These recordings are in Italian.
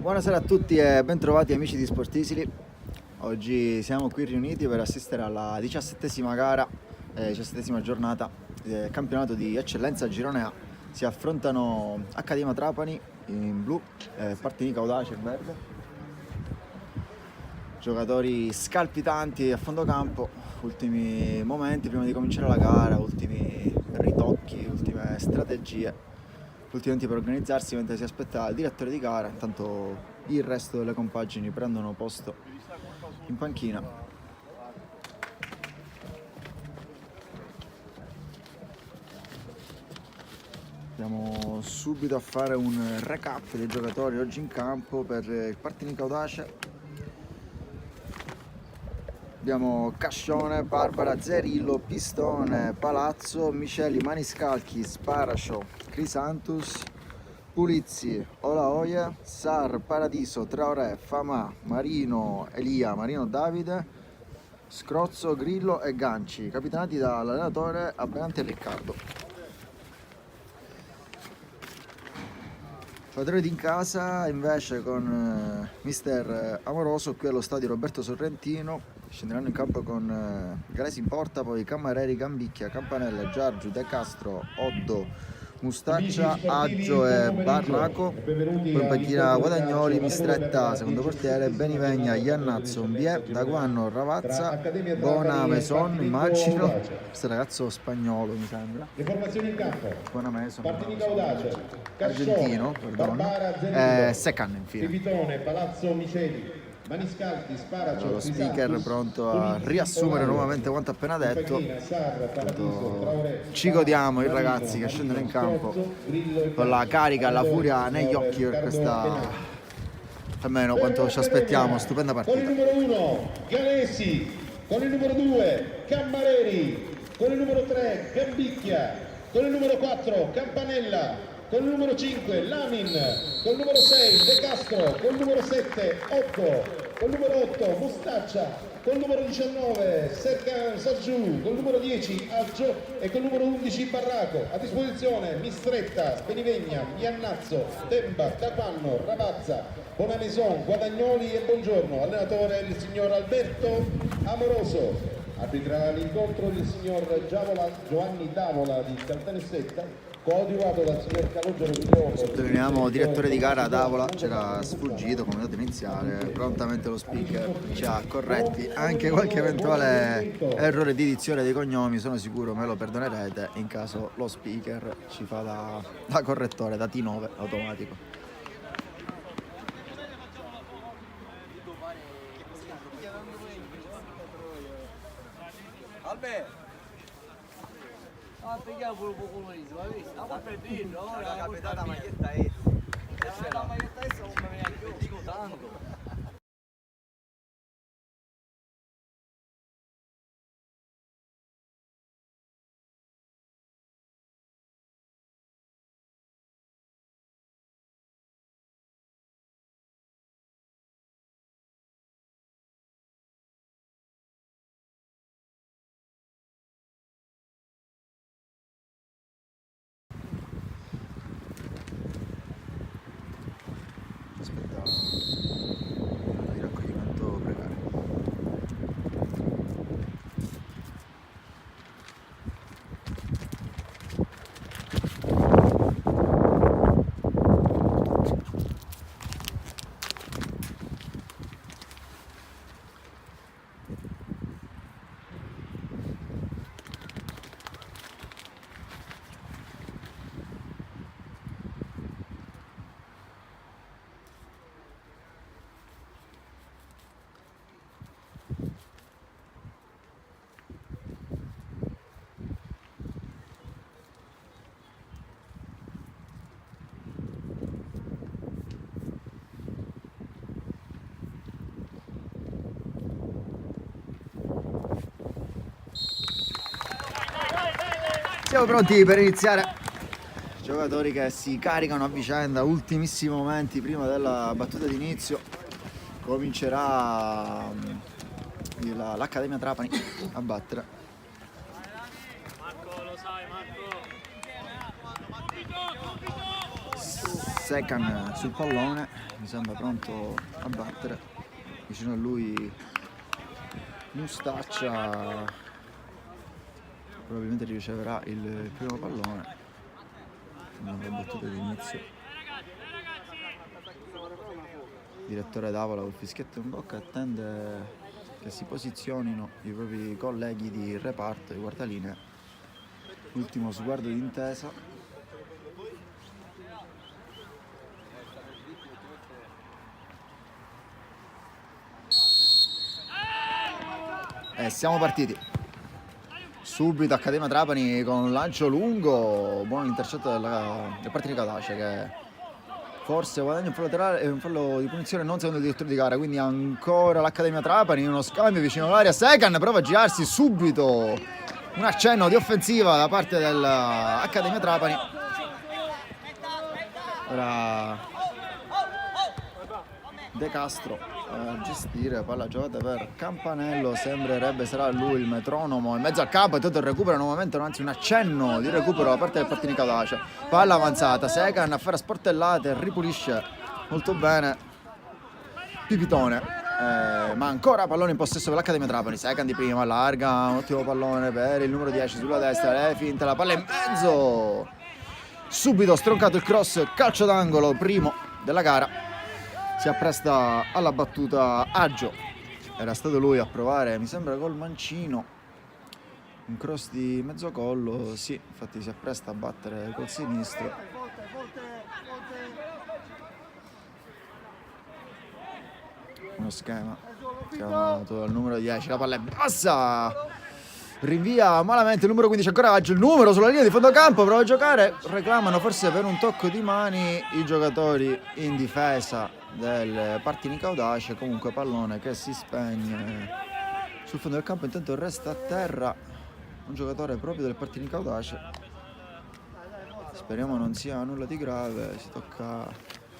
Buonasera a tutti e bentrovati amici di Sportisili. Oggi siamo qui riuniti per assistere alla 17ª gara, 17ª giornata del campionato di eccellenza Girone A. Si affrontano Accademia Trapani in blu, Partinico Audace in verde. Giocatori scalpitanti a fondo campo, ultimi momenti prima di cominciare la gara, ultimi ritocchi, ultime strategie. Ultimamente per organizzarsi mentre si aspetta il direttore di gara. Intanto il resto delle compagini prendono posto in panchina. Andiamo subito a fare un recap dei giocatori oggi in campo per il Partinico Audace. Abbiamo Cascione, Barbara, Zerillo, Pistone, Palazzo, Miceli, Maniscalchi, Sparacio, Crisantus, Pulizzi, Olaoye, Sar, Paradiso, Traoré, Famà, Marino, Elia, Marino Davide, Scrozzo, Grillo e Ganci, capitanati dall'allenatore Abbenante Riccardo. Giocatori di in casa invece con mister Amoroso qui allo stadio Roberto Sorrentino. Scenderanno in campo con Galesi in porta, poi Cammareri, Gambicchia, Campanella, Giargiu, De Castro, Oddo, Mustaccia, Aggio e Barraco. Poi in panchina Guadagnoli, Mistretta, secondo portiere, Benivegna, Iannazzo, Mbie, Daguanno, Ravazza, Bona, Meson, immagino. Questo ragazzo spagnolo mi sembra. Le formazioni in campo. Bona Meson. Partinico Audace, Argentino, perdono. Barbara, Zerillo, Secan infine. Pipitone, Palazzo, Miceli, Maniscalchi, Sparacio, Lo speaker pronto a riassumere nuovamente quanto appena detto. Ci godiamo i ragazzi che scendono in campo con la carica e la furia negli occhi per questa, almeno quanto ci aspettiamo, stupenda Con il partita. numero 1 Galesi, con il numero 2 Cammareri, con il numero 3 Gambicchia, con il numero 4 Campanella, con il numero 5 Lamin, con il numero 6 De Castro, con il numero 7 Otto, con il numero 8 Mustaccia, con il numero 19 Sargiù, con il numero 10 Aggio e con il numero 11 Barraco. A disposizione Mistretta, Benivegna, Iannazzo, Demba, Capanno, Ravazza, Bonameson, Guadagnoli e Buongiorno. Allenatore il signor Alberto Amoroso. Arbitrerà l'incontro il signor Giovanni Davola di Caltanissetta, coadiuvato dal signor Calogero Vigliolo. Sottolineiamo direttore di gara Davola, c'era sfuggito come dato iniziale, prontamente lo speaker ci ha corretti anche qualche eventuale errore di edizione dei cognomi, sono sicuro me lo perdonerete in caso lo speaker ci fa da correttore, da T9 automatico. Ah, peggiamo pure un po' come dice, ma visto? Ma per dirlo, ora la capitata maglietta è la maglietta essa non mi viene più, dico tanto. Aspetta di raccoglimento precario. Siamo pronti per iniziare. Giocatori che si caricano a vicenda, ultimissimi momenti prima della battuta d'inizio. Comincerà l'Accademia Trapani a battere. Sekan sul pallone, mi sembra pronto a battere. Vicino a lui Mustaccia, probabilmente riceverà il primo pallone. Una battuta di inizio. Direttore D'Avola col fischietto in bocca attende che si posizionino i propri colleghi di reparto, i guardalinee. Ultimo sguardo di intesa. E siamo partiti. Subito Accademia Trapani con un lancio lungo, buon intercetto del Partini Caudace che forse guadagna un fallo laterale e un fallo di punizione non secondo il direttore di gara, quindi ancora l'Accademia Trapani, uno scambio vicino all'area. Sekan prova a girarsi subito, un accenno di offensiva da parte dell'Accademia Trapani. Ora De Castro a gestire, palla giocata per Campanello, sembrerebbe sarà lui il metronomo in mezzo al campo, e tutto il recupero nuovamente, anzi un accenno di recupero da parte del Partini Caudace. Palla avanzata, Sekan a fare sportellate, ripulisce molto bene Pipitone, ma ancora pallone in possesso per l'Accademia Trapani. Sekan di prima, allarga, un ottimo pallone per il numero 10 sulla destra, le finta, la palla in mezzo, subito stroncato il cross, calcio d'angolo, primo della gara. Si appresta alla battuta Aggio, era stato lui a provare, mi sembra col mancino, un cross di mezzo collo, sì, infatti si appresta a battere col sinistro. Uno schema chiamato dal numero 10, la palla è bassa, rinvia malamente il numero 15, ancora Aggio, il numero sulla linea di fondo campo, prova a giocare, reclamano forse per un tocco di mani i giocatori in difesa del Partini Caudace. Comunque pallone che si spegne sul fondo del campo, intanto resta a terra un giocatore proprio del Partini Caudace, speriamo non sia nulla di grave.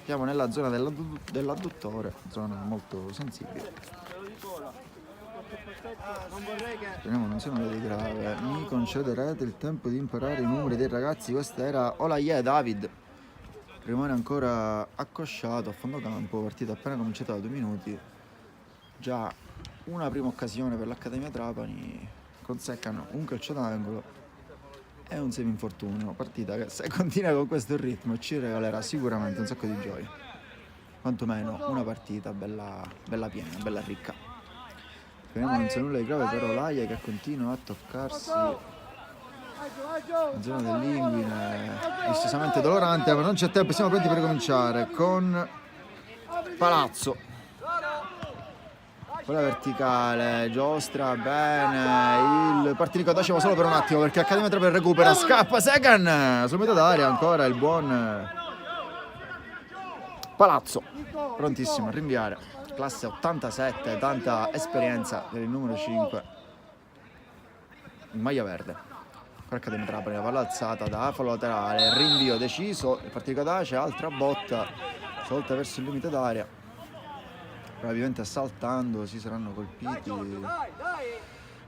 Siamo nella zona dell'adduttore, zona molto sensibile, speriamo non sia nulla di grave. Mi concederete il tempo di imparare i numeri dei ragazzi? Questa era Olaye David, rimane ancora accosciato a fondo campo, partita appena cominciata da 2 minuti, già una prima occasione per l'Accademia Trapani con Sekan, un calcio d'angolo e un semi-infortunio. Partita che se continua con questo ritmo ci regalerà sicuramente un sacco di gioia, quantomeno una partita bella piena, bella ricca. Speriamo non sia nulla di grave per Olaye che continua a toccarsi in zona dell'inguine, decisamente dolorante, ma non c'è tempo, siamo pronti per ricominciare con Palazzo. Quella verticale, giostra bene, il Partini Caudace va solo per un attimo perché Accademia Trapani recupera, scappa Sekan sul metà d'area, ancora il buon Palazzo, prontissimo a rinviare, classe 87, tanta esperienza per il numero 5 in maglia verde. Accademia Trapani, la palla alzata da fallo laterale, rinvio deciso, il Partito Caudace, altra botta, stavolta verso il limite d'area, probabilmente saltando si saranno colpiti.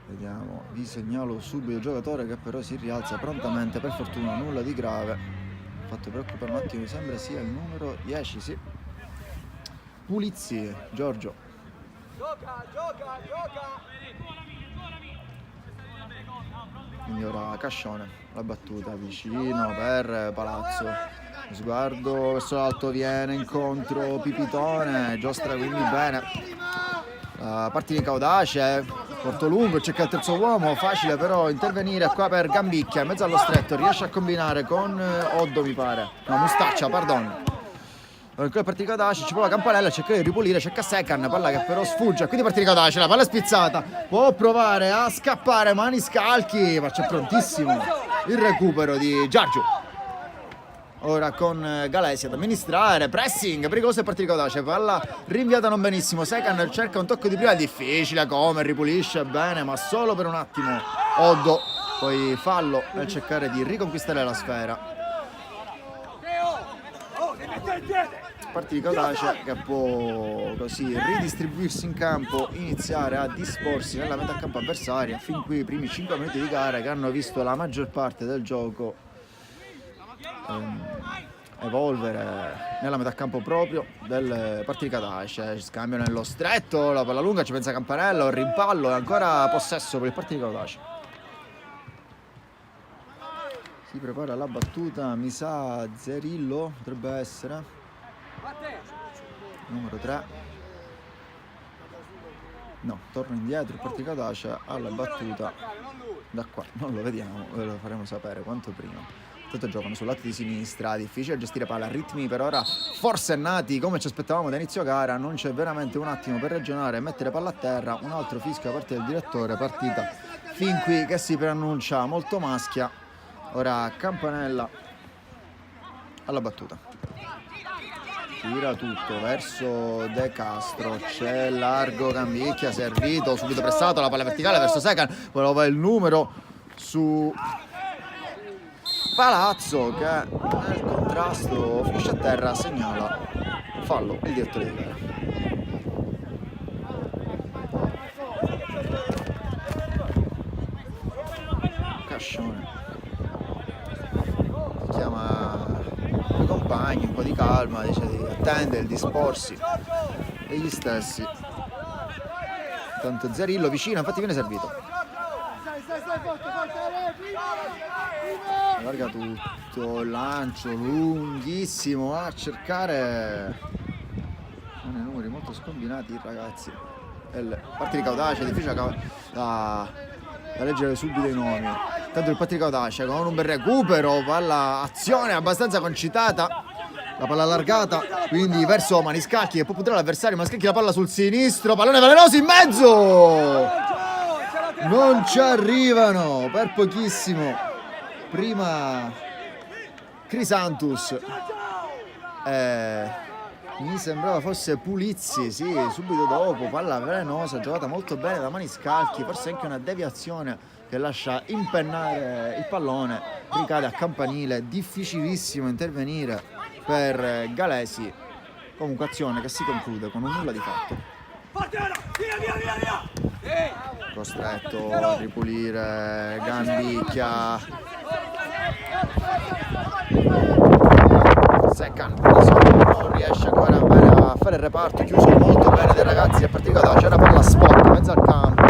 Vediamo, vi segnalo subito il giocatore che però si rialza prontamente, per fortuna nulla di grave, fatto preoccupare un attimo, mi sembra sia il numero 10, sì, Pulizzi, Giorgio. Quindi ora Cascione, la battuta vicino per Palazzo, sguardo verso l'alto, viene incontro Pipitone, giostra quindi bene Partini Caudace, porto lungo, cerca il terzo uomo, facile però intervenire qua per Gambicchia, in mezzo allo stretto, riesce a combinare con Oddo mi pare, no Mustaccia, pardon. Ancora Partini Caudace, ci prova Campanella, cerca di ripulire, cerca Sekan, palla che però sfugge, quindi Partini Caudace, la palla è spizzata, può provare a scappare, mani scalchi, ma c'è prontissimo il recupero di Giorgio. Ora con Galesi ad amministrare, pressing, pericoloso il Partini Caudace, palla rinviata non benissimo, Sekan cerca un tocco di prima, è difficile come, ripulisce bene, ma solo per un attimo Oddo, poi fallo nel cercare di riconquistare la sfera. Partini Caudace che può così ridistribuirsi in campo, iniziare a disporsi nella metà campo avversaria. Fin qui i primi 5 minuti di gara che hanno visto la maggior parte del gioco evolvere nella metà campo proprio del Partinico Audace. Scambio nello stretto, la palla lunga, ci pensa Campanella, un rimpallo e ancora possesso per il Partinico Audace. Si prepara la battuta, mi sa Zerillo, potrebbe essere numero 3. No, torna indietro il Partinico Audace alla battuta da qua, non lo vediamo, ve lo faremo sapere quanto prima. Intanto giocano sul lato di sinistra, difficile gestire palla, ritmi per ora forsennati come ci aspettavamo da inizio gara, non c'è veramente un attimo per ragionare e mettere palla a terra, un altro fischio da parte del direttore, partita fin qui che si preannuncia molto maschia. Ora Campanella alla battuta. Tira tutto verso De Castro, c'è largo Gambicchia, servito, subito pressato, la palla verticale verso Secan, poi va il numero su Palazzo che nel contrasto finisce a terra, segnala fallo il direttore di gara. Cascione chiama i compagni, un po' di calma, dice di attendere il disporsi degli stessi. Intanto Zerillo vicino, infatti viene servito. Allarga tutto, lancio lunghissimo a cercare. Sono i numeri molto scombinati i ragazzi. Il Partinico Audace, difficile da leggere subito i nomi. Tanto il Partinico Audace con un bel recupero, palla azione abbastanza concitata, la palla allargata, quindi verso Maniscalchi che può puntare l'avversario. Maniscalchi la palla sul sinistro, pallone velenoso in mezzo, non ci arrivano per pochissimo. Prima Crisantus, mi sembrava fosse Pulizzi, sì, subito dopo, palla velenosa, giocata molto bene da Maniscalchi, forse anche una deviazione che lascia impennare il pallone, ricade a campanile, difficilissimo intervenire per Galesi, comunque azione che si conclude con un nulla di fatto. Costretto a ripulire Gambicchia, Secan non riesce ancora a fare il reparto, chiuso molto bene dai ragazzi del Partinico Audace. C'è una palla sporca in mezzo al campo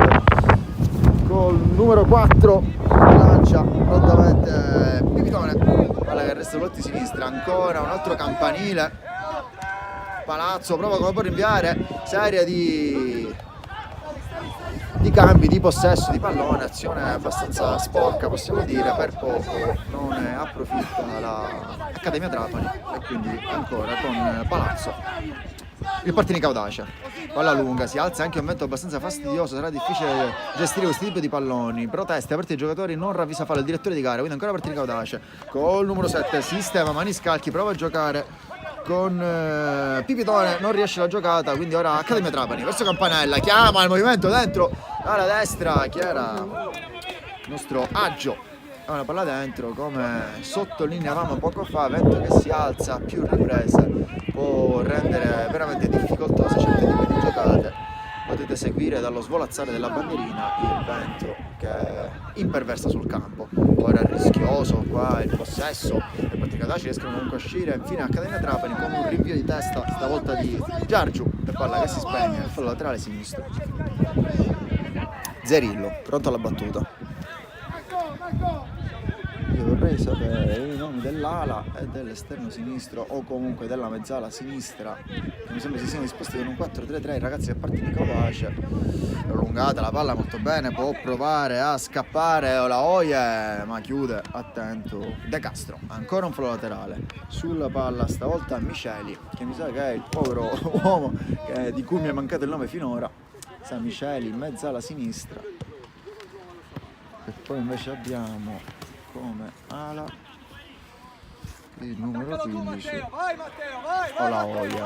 col numero 4 lancia prontamente Pipitone, palla che resta sull'otto di sinistra, ancora un altro campanile. Palazzo prova come può rinviare, serie di cambi, di possesso di pallone, azione abbastanza sporca possiamo dire, per poco non ne approfitta l'Accademia Trapani e quindi ancora con Palazzo il Partinico Audace. Palla lunga, si alza anche un vento abbastanza fastidioso, sarà difficile gestire questo tipo di palloni, proteste da parte dei giocatori, non ravvisa fallo il direttore di gara, quindi ancora Partinico Audace col numero 7, sistema Maniscalchi, prova a giocare con Pipitone, non riesce la giocata, quindi ora Accademia Trapani verso Campanella, chiama il movimento dentro alla destra, chi era? Il nostro Aggio, ha una palla dentro, come sottolineavamo poco fa, vento che si alza a più riprese, può rendere veramente difficoltose certe tipi di giocate. Potete seguire dallo svolazzare della bandierina il vento che imperversa sul campo. Ora è rischioso qua il possesso, i Partinico Audace riescono comunque a uscire, infine Accademia Trapani con un rinvio di testa stavolta di Giargiu, e palla che si spegne nel fallo laterale sinistro. Zerillo, pronto alla battuta. Io vorrei sapere i nomi dell'ala e dell'esterno sinistro o comunque della mezzala sinistra, che mi sembra si siano disposti con un 4-3-3 i ragazzi del Partinico Audace. Allungata la palla molto bene, può provare a scappare Olaoye, ma chiude, attento De Castro. Ancora un fallo laterale sulla palla, stavolta Miceli, che mi sa che è il povero uomo di cui mi è mancato il nome finora. Sa Miceli, mezzala sinistra, e poi invece abbiamo come ala il numero 15 Olaoye,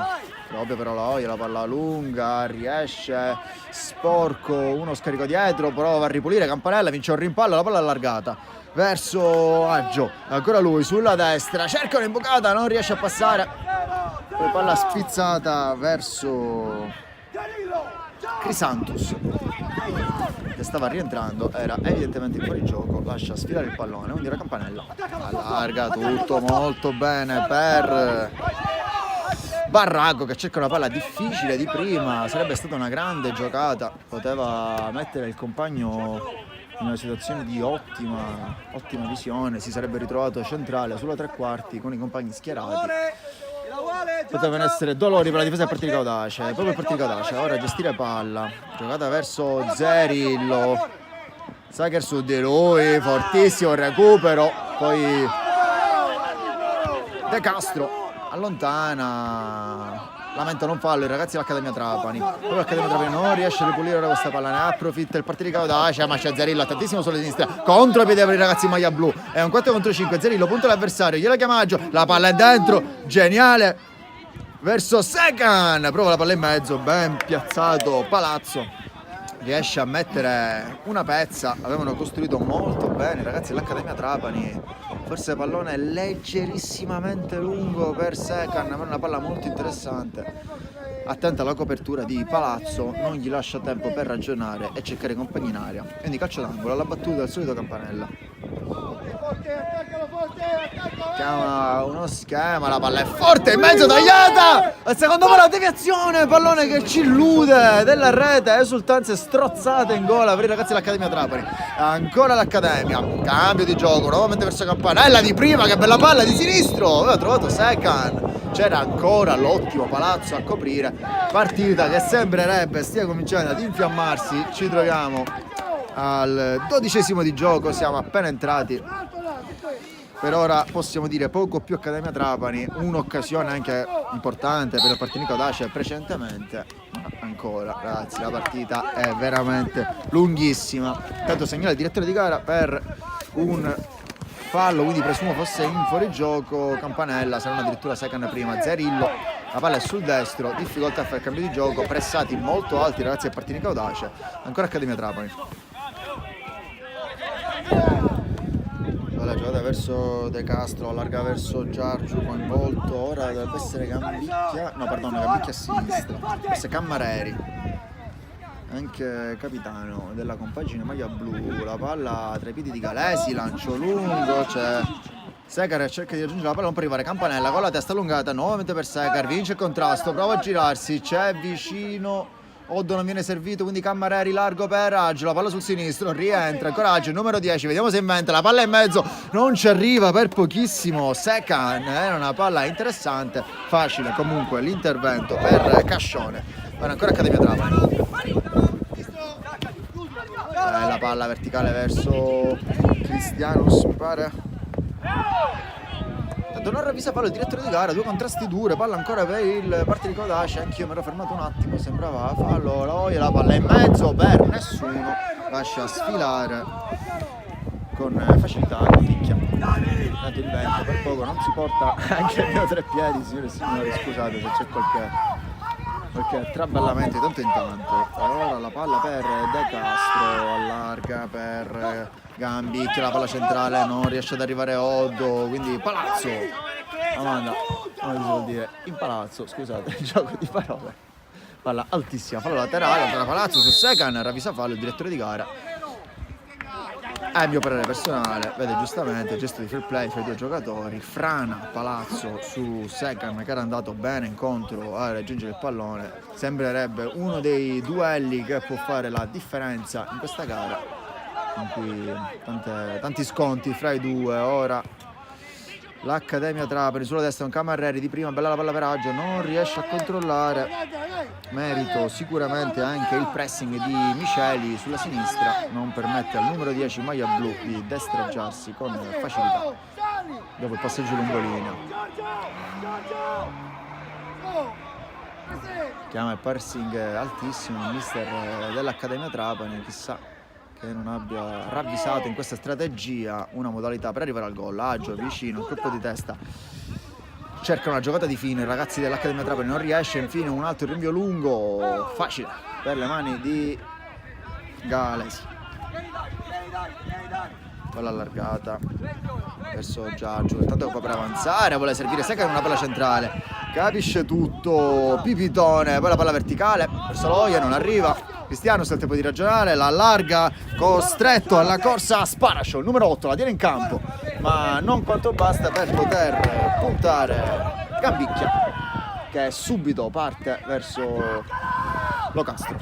proprio per Olaoye, la palla lunga, riesce, sporco, uno scarico dietro, prova a ripulire Campanella, vince un rimpallo, la palla allargata verso Aggio, ancora lui sulla destra, cerca un'imbucata, non riesce a passare, poi palla spizzata verso Crisantus, che stava rientrando, era evidentemente in fuorigioco, lascia sfilare il pallone, quindi la Campanella allarga tutto molto bene per Barrago, che cerca una palla difficile di prima. Sarebbe stata una grande giocata, poteva mettere il compagno in una situazione di ottima visione, si sarebbe ritrovato centrale sulla tre quarti con i compagni schierati. Potevano essere dolori per la difesa del Partinico Audace, proprio il Partinico Audace. Ora gestire palla, giocata verso Zerillo, Sacher su di lui, fortissimo recupero, poi De Castro allontana, lamentano un fallo i ragazzi dell'Accademia Trapani. Poi l'Accademia Trapani non riesce a ripulire ora questa palla, ne approfitta il Partinico Audace, ma c'è Zerillo tantissimo sulla sinistra, contropiede per i ragazzi in maglia blu, è un 4 contro 5, Zerillo punta l'avversario, gliela chiama Maggio, la palla è dentro, geniale, verso Secan, prova la palla in mezzo, ben piazzato Palazzo, riesce a mettere una pezza. Avevano costruito molto bene i ragazzi dell'Accademia Trapani, forse pallone leggerissimamente lungo per Secan, ma una palla molto interessante. Attenta alla copertura di Palazzo, non gli lascia tempo per ragionare e cercare compagni in aria, quindi calcio d'angolo, alla battuta del solito Campanella, chiama uno schema, la palla è forte, in mezzo, tagliata, al secondo palo, deviazione, pallone che ci illude della rete, esultanze strozzate in gola per i ragazzi dell'Accademia Trapani. Ancora l'Accademia, cambio di gioco, nuovamente verso Campanella, di prima, che bella palla di sinistro, aveva trovato Secan, c'era ancora l'ottimo Palazzo a coprire. Partita che sembrerebbe stia cominciando ad infiammarsi, ci troviamo al 12° di gioco, siamo appena entrati. Per ora possiamo dire poco più Accademia Trapani, un'occasione anche importante per il Partinico Audace precedentemente, ma ancora ragazzi la partita è veramente lunghissima. Intanto segnala il direttore di gara per un fallo, quindi presumo fosse in fuorigioco Campanella, saranno addirittura Secan prima, Zerillo, la palla è sul destro, difficoltà a fare il cambio di gioco, pressati molto alti i ragazzi del Partinico Audace, ancora Accademia Trapani. La giocata verso De Castro, allarga verso Giargiu, coinvolto, ora dovrebbe essere Gambicchia, no pardon, Gambicchia a sinistra, questo è Cammareri, anche capitano della compagine maglia blu, la palla tra i piedi di Galesi, lancio lungo, c'è Secar cerca di raggiungere la palla, non può arrivare, Campanella con la testa allungata, nuovamente per Secar, vince il contrasto, prova a girarsi, c'è vicino, Oddo non viene servito, quindi Cammareri largo per Aggio, la palla sul sinistro, rientra, coraggio, il numero 10, vediamo se inventa, la palla in mezzo, non ci arriva per pochissimo Secan, era una palla interessante, facile comunque l'intervento per Cascione, ora ancora Accademia Trapani. La palla verticale verso Cristianus, mi pare. Non ravvisa fallo il direttore di gara, due contrasti dure, palla ancora per il Partinico Audace, anch'io mi ero fermato un attimo, sembrava fallo, la palla in mezzo per nessuno, lascia sfilare con facilità la picchia. Dato il vento, per poco non si porta anche almeno 3 piedi, signore e signori, scusate se c'è qualche trabellamento di tanto in tanto. Ora la palla per De Castro, allarga per Gambicchia, la palla centrale, non riesce ad arrivare Oddo, quindi Palazzo, Amanda, come si vuol dire, in Palazzo, scusate, il gioco di parole, palla altissima, fallo laterale, tra Palazzo su Secan, ravvisa fallo il direttore di gara, è il mio parere personale, vede giustamente gesto di fair play fra i due giocatori, frana Palazzo su Secan che era andato bene incontro a raggiungere il pallone, sembrerebbe uno dei duelli che può fare la differenza in questa gara, in cui tanti sconti fra i due. Ora l'Accademia Trapani sulla destra, un Cammareri di prima, bella la palla per Aggio, non riesce a controllare, merito sicuramente anche il pressing di Miceli sulla sinistra, non permette al numero 10 maglia blu di destreggiarsi con facilità dopo il passaggio lungolinea. Chiama il pressing altissimo il mister dell'Accademia Trapani, chissà che non abbia ravvisato in questa strategia una modalità per arrivare al gol. Aggio vicino, un colpo di testa, cerca una giocata di fine, i ragazzi dell'Accademia Trapani non riesce, infine un altro rinvio lungo, facile per le mani di Galesi. Palla allargata verso Giargiu, intanto qua per avanzare, vuole servire Secan una palla centrale, capisce tutto, Pipitone, poi la palla verticale verso Loia, non arriva. Cristiano sta il tempo di ragionare, la allarga, costretto alla corsa Sparascio, il numero 8, la tiene in campo, ma non quanto basta per poter puntare Gambicchia, che subito parte verso Locastro.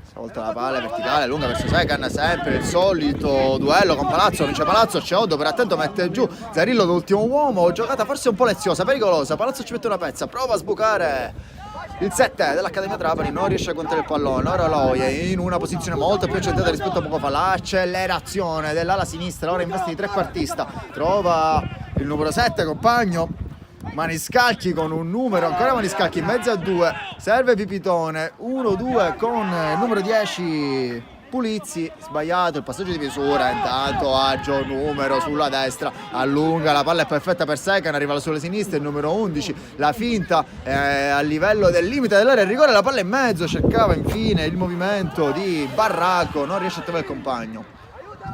Stavolta la palla è verticale, lunga verso Secan, sempre il solito duello con Palazzo, non c'è Palazzo, c'è Oddo, per attento mette giù Zarillo l'ultimo uomo, giocata forse un po' leziosa, pericolosa, Palazzo ci mette una pezza, prova a sbucare il 7 dell'Accademia Trapani, non riesce a contare il pallone, ora Loie in una posizione molto più accentrata rispetto a poco fa, l'accelerazione dell'ala sinistra, ora in veste di trequartista, trova il numero 7, compagno, Maniscalchi con un numero, ancora Maniscalchi in mezzo a 2, serve Pipitone, 1-2 con il numero 10 Pulizzi, sbagliato il passaggio di misura, intanto agio numero sulla destra, allunga, la palla è perfetta per Secan, arriva sulla sinistra il numero 11, la finta a livello del limite dell'area di rigore, la palla in mezzo, cercava infine il movimento di Barraco, non riesce a trovare il compagno.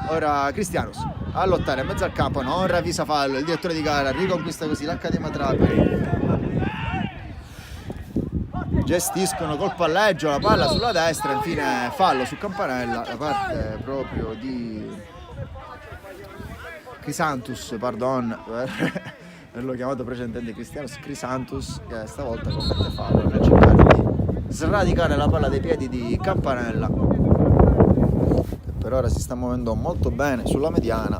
Ora Cristianus a lottare in mezzo al campo, non ravvisa fallo, il direttore di gara riconquista così l'Accademia Trapani. Gestiscono col palleggio la palla sulla destra, infine fallo su Campanella da parte proprio di Crisantus, pardon, l'ho chiamato precedentemente Cristianus, Crisantus, che stavolta commette fallo nel cercare di sradicare la palla dai piedi di Campanella. Per ora si sta muovendo molto bene sulla mediana,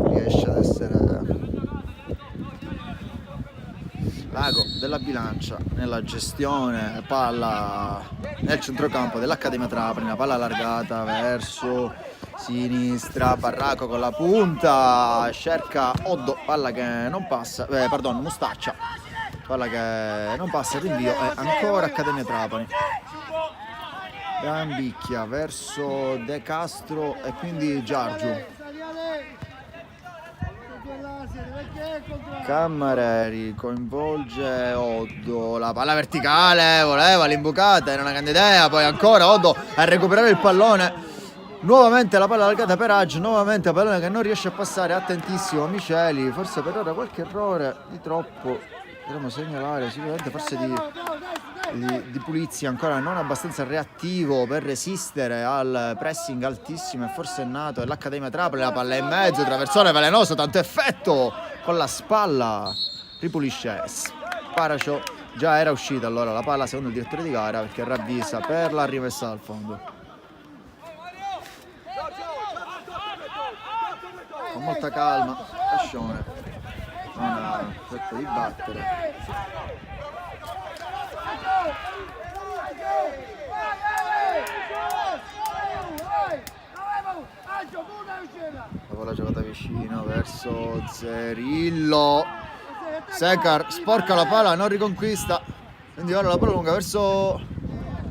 riesce ad essere l'ago della bilancia nella gestione palla nel centrocampo dell'Accademia Trapani, la palla allargata verso sinistra, Barraco con la punta, cerca Oddo, palla che non passa, Mustaccia, palla che non passa, il rinvio è ancora Accademia Trapani. Gambicchia verso De Castro e quindi Giargiu. Cammareri coinvolge Oddo, la palla verticale, voleva l'imbucata, era una grande idea, poi ancora Oddo a recuperare il pallone, nuovamente la palla allargata per Agio, nuovamente pallone che non riesce a passare, attentissimo Miceli, forse per ora qualche errore di troppo dovremmo segnalare, sicuramente forse di Pulizzi, ancora non abbastanza reattivo per resistere al pressing altissimo e forsennato dell'Accademia Trapani, la palla in mezzo, traversone velenoso, tanto effetto con la spalla, ripulisce Sparacio, già era uscita allora la palla secondo il direttore di gara perché ravvisa per la rimessa dal fondo. Con molta calma, Cascione non ha effetto di battere. La palla giocata vicino verso Zerillo, Secar sporca la palla, non riconquista, quindi ora la palla lunga verso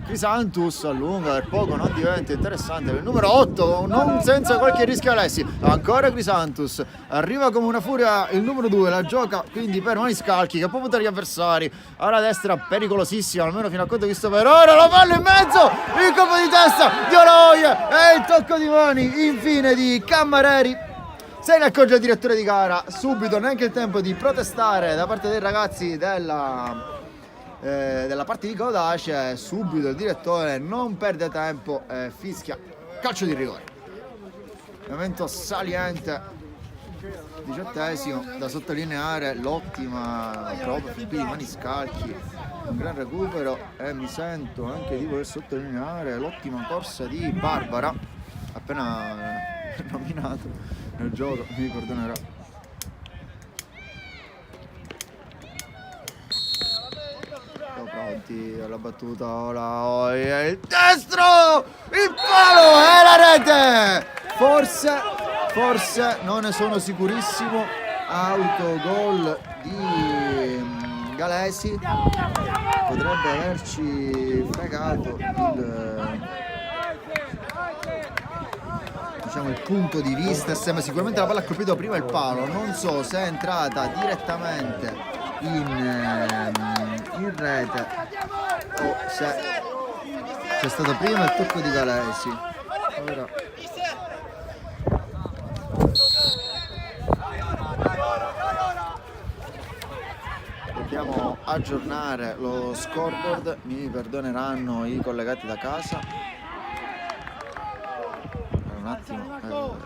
Crisantus, allunga per poco, non diventa interessante, il numero 8 non senza qualche rischio Alessi, ancora Crisantus, arriva come una furia il numero 2, la gioca quindi per Maniscalchi che può puntare gli avversari, alla destra pericolosissima almeno fino a quanto visto per ora, la palla in mezzo, il colpo di testa di Oloie e il tocco di mani infine di Cammareri. Se ne accorge il direttore di gara, subito neanche il tempo di protestare da parte dei ragazzi della parte di Codace, subito il direttore non perde tempo e fischia calcio di rigore. Momento saliente, 18esimo, da sottolineare l'ottima prova fin qui di Maniscalchi, un gran recupero, e mi sento anche di voler sottolineare l'ottima corsa di Barbara, appena nominato nel gioco, mi perdonerà. Pronti alla battuta, ora il destro, il palo e la rete, forse non ne sono sicurissimo, autogol di Galesi, potrebbe averci fregato il punto di vista, sicuramente la palla ha colpito prima il palo, non so se è entrata direttamente in rete o se c'è stato prima il tocco di Galesi. Ora vediamo aggiornare lo scoreboard, mi perdoneranno i collegati da casa. Un attimo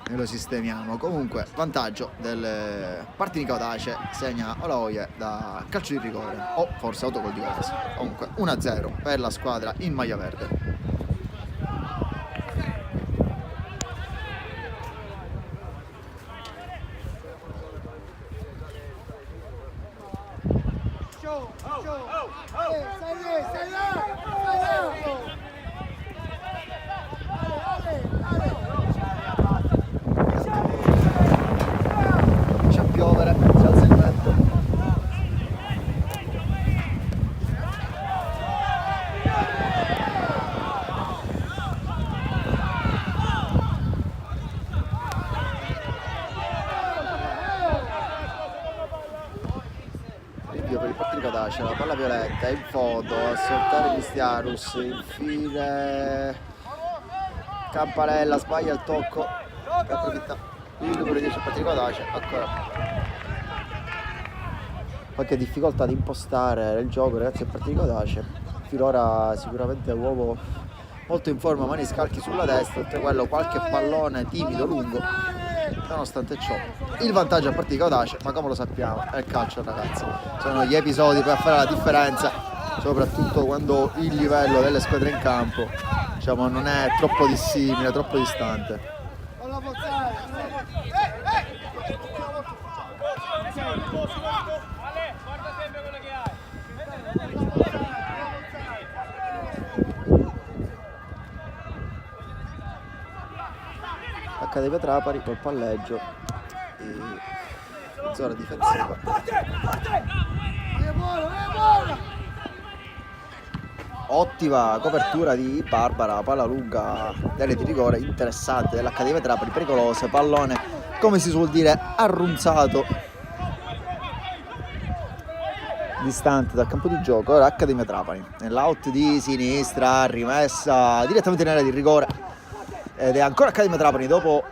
e lo sistemiamo. Comunque vantaggio del Partinico Audace, segna Olaoye da calcio di rigore o forse autogol di Gasi. Comunque 1-0 per la squadra in maglia verde. Comincia a piovere, si alza il vento. Rinvio per il Partinico Audace, la palla violetta in fondo a soltare Cristiarus, infine Campanella sbaglia il tocco, che approfitta il numero 10 il Partinico Audace, ancora qualche difficoltà di impostare il gioco ragazzi del Partinico Audace, finora sicuramente uovo molto in forma Maniscalchi sulla destra, oltre a quello qualche pallone timido lungo, nonostante ciò il vantaggio al Partinico Audace, ma come lo sappiamo è il calcio ragazzi, sono gli episodi per fare la differenza, soprattutto quando il livello delle squadre in campo diciamo non è troppo dissimile, troppo distante. Accademia Trapani col palleggio in zona difensiva. Ottima copertura di Barbara, palla lunga delle di rigore, interessante dell'Accademia Trapani, pericolosa, pallone come si suol dire arrunzato distante dal campo di gioco. Ora Accademia Trapani nell'out di sinistra, rimessa direttamente in area di rigore ed è ancora Accademia Trapani dopo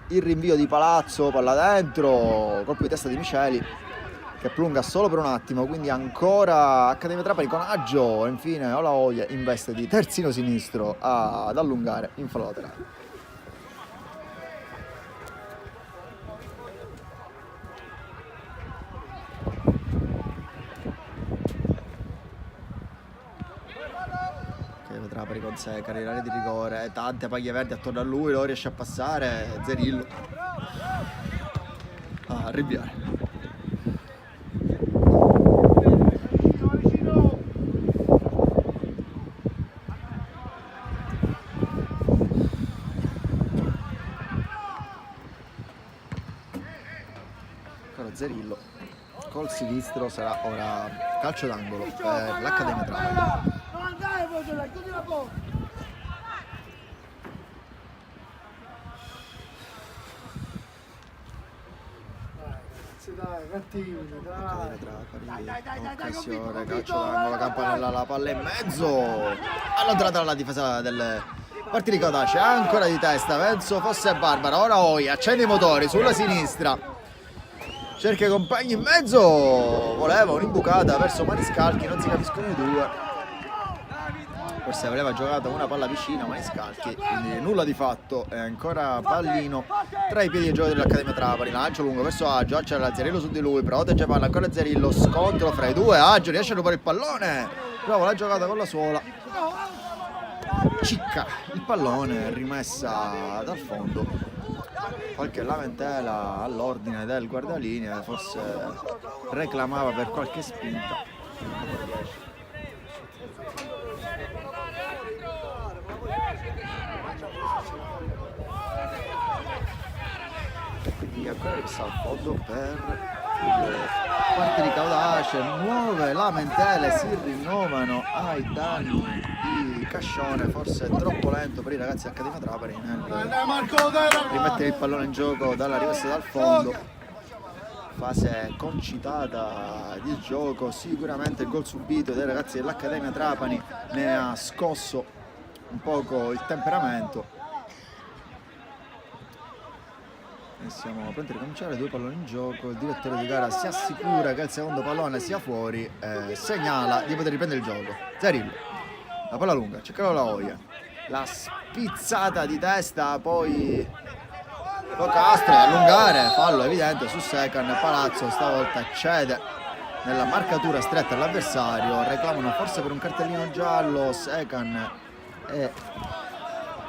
il rinvio di Palazzo, palla dentro, colpo di testa di Miceli che prolunga solo per un attimo, quindi ancora Accademia Trapani con agio e infine Olaoye in veste di terzino sinistro ad allungare in fallo laterale. Trapani con sé, carriera di rigore, tante paglie verdi attorno a lui, lo riesce a passare, Zerillo a rinviare. Ancora Zerillo col sinistro, sarà ora calcio d'angolo per l'Accademia Trapani. Dai, cattivi, dai. Occasione, calcio d'angolo, Campanella, la palla in mezzo, allontanata dalla difesa del Partinico Audace, ancora di testa, penso fosse Barbara, ora Oia, accende i motori sulla sinistra, cerca i compagni in mezzo, voleva un'imbucata verso Maniscalchi, non si capiscono i due. Forse aveva giocato una palla vicina Maniscalchi, quindi nulla di fatto, è ancora pallino tra i piedi dei giocatori dell'Accademia Trapani, lancio lungo verso Agio, c'era Zerillo su di lui, protegge palla, ancora Zerillo, scontro fra i due, Agio riesce a rubare il pallone, bravo la giocata con la suola, cicca il pallone, rimessa dal fondo, qualche lamentela all'ordine del guardalinea, forse reclamava per qualche spinta. Quindi ancora rimessa al fondo per il Partinico Audace, nuove lamentele si rinnovano ai danni di Cascione, forse troppo lento per i ragazzi dell'Accademia Trapani nel rimettere il pallone in gioco dalla rimessa dal fondo. Fase concitata di gioco, sicuramente il gol subito dai ragazzi dell'Accademia Trapani ne ha scosso un poco il temperamento. E siamo pronti a ricominciare, 2 palloni in gioco, il direttore di gara si assicura che il secondo pallone sia fuori, segnala di poter riprendere il gioco. Zerillo, la palla lunga, cercalo la Oia, la spizzata di testa, poi Castro ad allungare, fallo evidente su Secan. Palazzo stavolta cede nella marcatura stretta all'avversario, reclamano forse per un cartellino giallo Secan e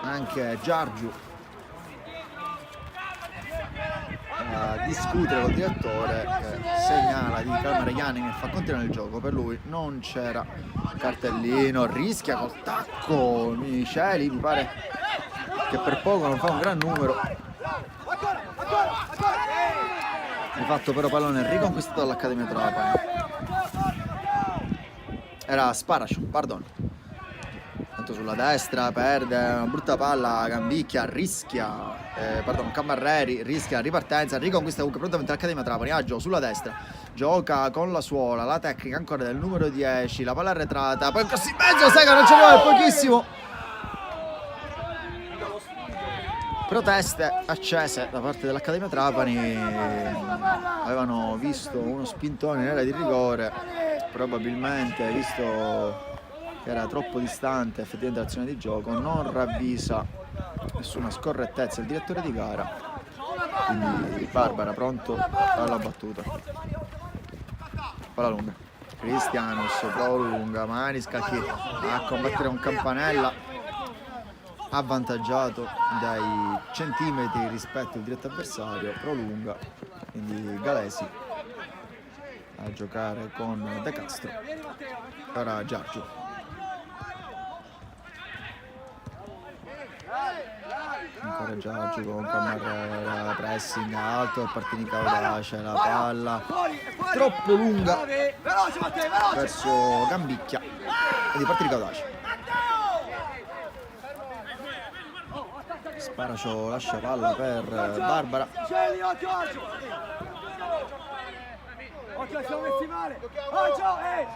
anche Giargiu a discutere col direttore che segnala di calmare Janin e fa continuare il gioco. Per lui non c'era cartellino, rischia col tacco Miceli, mi pare che per poco non fa un gran numero. Di fatto però pallone riconquistato dall'Accademia Trapani. Era Sparacio, pardon. Tanto sulla destra perde una brutta palla, Gambicchia rischia, Cammarreri rischia la ripartenza, riconquista comunque prontamente l'Accademia Trapani. Aggio sulla destra, gioca con la suola, la tecnica ancora del numero 10, la palla arretrata, poi così in mezzo, Sega non ce l'ha, è pochissimo. Proteste accese da parte dell'Accademia Trapani, avevano visto uno spintone in area di rigore, probabilmente visto che era troppo distante effettivamente l'azione di gioco, non ravvisa nessuna scorrettezza il direttore di gara, quindi Barbara pronto alla battuta. Palla lunga, Cristianus prolunga, Maniscalchi a combattere con Campanella, avvantaggiato dai centimetri rispetto al diretto avversario, prolunga, quindi Galesi a giocare con De Castro. Ora Giargiu, ancora Giargiu con Cammarrera, pressing alto, Partini audace, la palla troppo lunga verso Gambicchia e di Partini audace. Sparacio lascia palla per Barbara,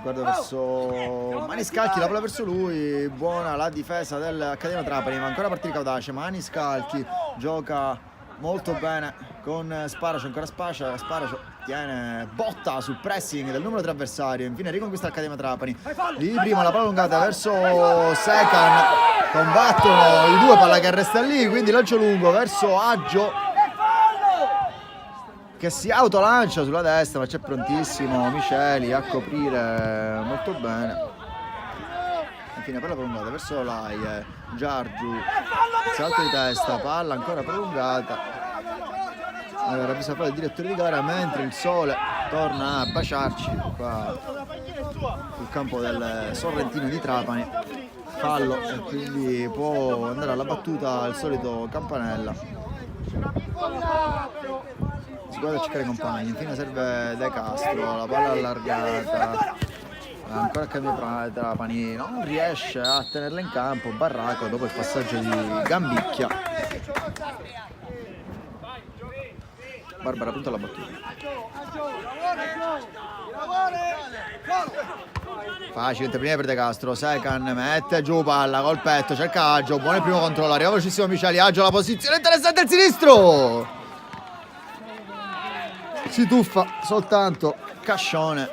guarda verso Maniscalchi, la palla verso lui, buona la difesa dell'Accademia Trapani, ma ancora Partini audace. Maniscalchi gioca molto bene con Sparacio, ancora Sparacio tiene botta sul pressing del numero 3 avversario, infine riconquista l'Accademia Trapani. Lì prima la palla allungata verso Secan, combattono i due, palla che resta lì, quindi lancio lungo verso Aggio che si autolancia sulla destra, ma c'è prontissimo Miceli a coprire molto bene. Infine palla prolungata verso Lai, Giargiu salto di testa, palla ancora prolungata, aveva ravvisato poi il direttore di gara, mentre il sole torna a baciarci qua sul campo del Sorrentino di Trapani. Fallo e quindi può andare alla battuta il solito Campanella. Si guarda a cercare i compagni, infine serve De Castro, la palla allargata, ancora cambia Trapani, non riesce a tenerla in campo, Barraco dopo il passaggio di Gambicchia. Barbara punta alla battuta. Facile intervenire per De Castro, Secan mette giù palla col petto, cerca Aggio, buono il primo controllo, arriva velocissimo Miceli, Aggio la posizione interessante al sinistro, si tuffa soltanto Cascione,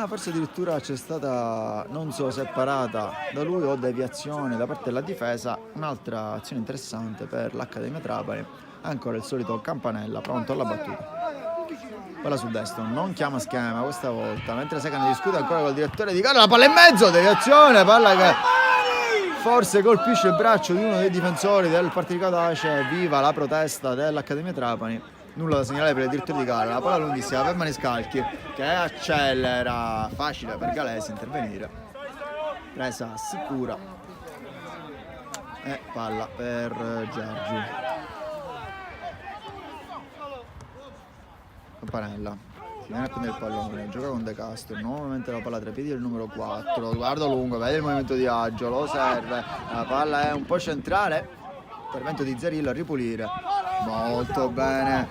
forse addirittura c'è stata, non so se parata da lui o deviazione da parte della difesa. Un'altra azione interessante per l'Accademia Trapani, ancora il solito Campanella pronto alla battuta. Palla sul destro, non chiama schema questa volta, mentre Secan discute ancora col direttore di gara, la palla in mezzo, deviazione, palla che forse colpisce il braccio di uno dei difensori del Partito Cadace. Viva la protesta dell'Accademia Trapani, nulla da segnalare per il direttore di gara, la palla lunghissima per Maniscalchi che accelera, facile per Galesi intervenire, presa sicura e palla per Giargiu. Campanella si viene a prendere il pallone, gioca con De Castro, nuovamente la palla tra i piedi del numero 4, guarda lungo, vede il movimento di Aggio, lo serve, la palla è un po' centrale, intervento di Zerillo a ripulire, molto bene,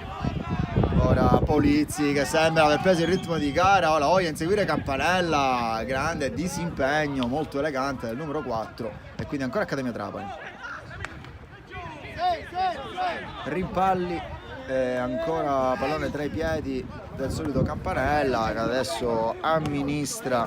ora Polizzi che sembra aver preso il ritmo di gara, ora voglia inseguire Campanella, grande disimpegno, molto elegante del numero 4 e quindi ancora Accademia Trapani. Rimpalli e ancora pallone tra i piedi del solito Campanella, che adesso amministra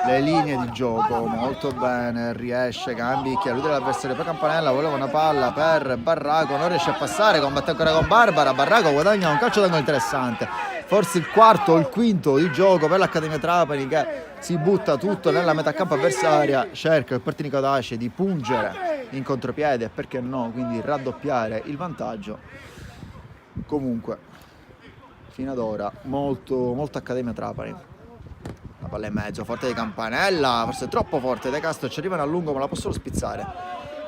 le linee di gioco molto bene, riesce, cambicchia, lui dell'avversario, poi Campanella voleva una palla per Barraco, non riesce a passare, combatte ancora con Barbara, Barraco guadagna un calcio d'angolo interessante, forse il quarto o il quinto di gioco per l'Accademia Trapani, che si butta tutto nella metà campo avversaria, cerca il Partinico d'Ace di pungere in contropiede e perché no, quindi raddoppiare il vantaggio. Comunque fino ad ora molto Accademia Trapani. La palla in mezzo, forte di Campanella, forse troppo forte De Castro, ci arrivano a lungo ma la può solo spizzare.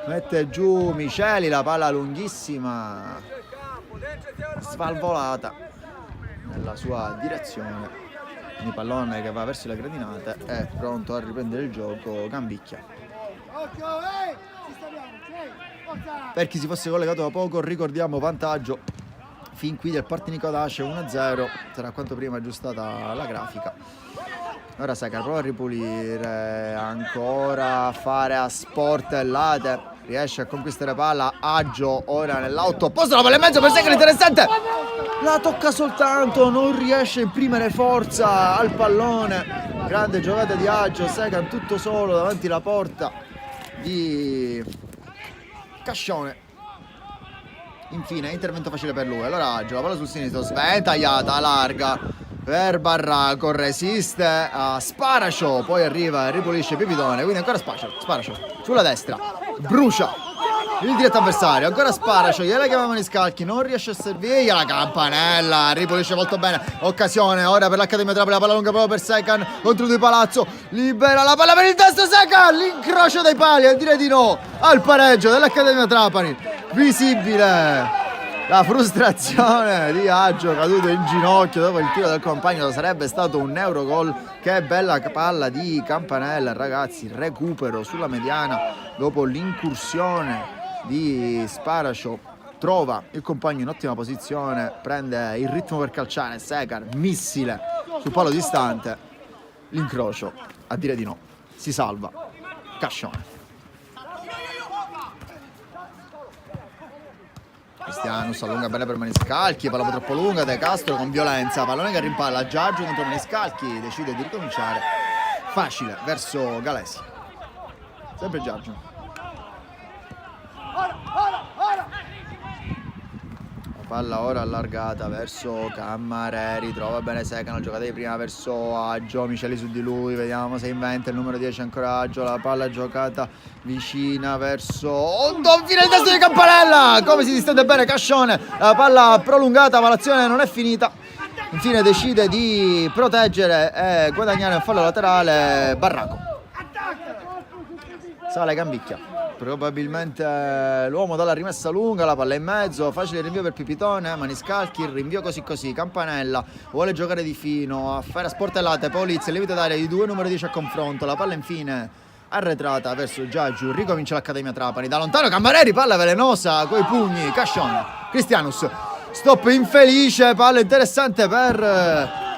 Mette giù Miceli, la palla lunghissima, svalvolata nella sua direzione. Il pallone che va verso le gradinate è pronto a riprendere il gioco Gambicchia. Per chi si fosse collegato da poco, ricordiamo vantaggio fin qui del Partinico d'Ace 1-0, sarà quanto prima aggiustata la grafica. Ora Seca prova a ripulire, ancora a fare a sportellate, riesce a conquistare palla, Agio ora nell'autoposto, la palla in mezzo per Seca, interessante, la tocca soltanto, non riesce a imprimere forza al pallone, grande giocata di Agio, Seca tutto solo davanti alla porta di Cascione. Infine intervento facile per lui, allora Agio, la palla sul sinistro, sventagliata, larga per Barraco, resiste a Sparacio, poi arriva e ripulisce Pipitone, quindi ancora Sparacio sulla destra, brucia il diretto avversario, ancora Sparacio, gliela chiamavano i scalchi, non riesce a servirgli, la Campanella ripulisce molto bene, occasione ora per l'Accademia Trapani, la palla lunga proprio per Secan contro Di Palazzo, libera la palla per il testo Secan, l'incrocio dei pali e direi di no al pareggio dell'Accademia Trapani, visibile la frustrazione di Agio caduto in ginocchio dopo il tiro del compagno, sarebbe stato un Eurogol. Che bella palla di Campanella, ragazzi, recupero sulla mediana dopo l'incursione di Sparacio, trova il compagno in ottima posizione, prende il ritmo per calciare, Secar, missile sul palo distante, l'incrocio, a dire di no, si salva Cascione. Cristianus allunga bene per Maniscalchi, palla troppo lunga, De Castro con violenza, pallone che rimpalla Giaggio dentro Maniscalchi, decide di ricominciare facile verso Galesi, sempre Giaggio. La palla ora allargata verso Cammareri, trova bene Seca, la giocata di prima verso Agio, Miceli su di lui, vediamo se inventa il numero 10 ancora Agio, la palla giocata vicina verso infine il testo di Campanella, come si distende bene Cascione, la palla prolungata ma l'azione non è finita, infine decide di proteggere e guadagnare un fallo laterale Barraco. Sale Gambicchia, probabilmente l'uomo dalla rimessa lunga, la palla in mezzo, facile rinvio per Pipitone, Maniscalchi, il rinvio così, Campanella vuole giocare di fino, a fare a sportellate, Polizia, il limite d'aria di due numero 10 a confronto, la palla infine arretrata verso Giagiu, ricomincia l'Accademia Trapani, da lontano Cammareri, palla velenosa coi pugni, Cascione, Cristianus, stop infelice, palla interessante per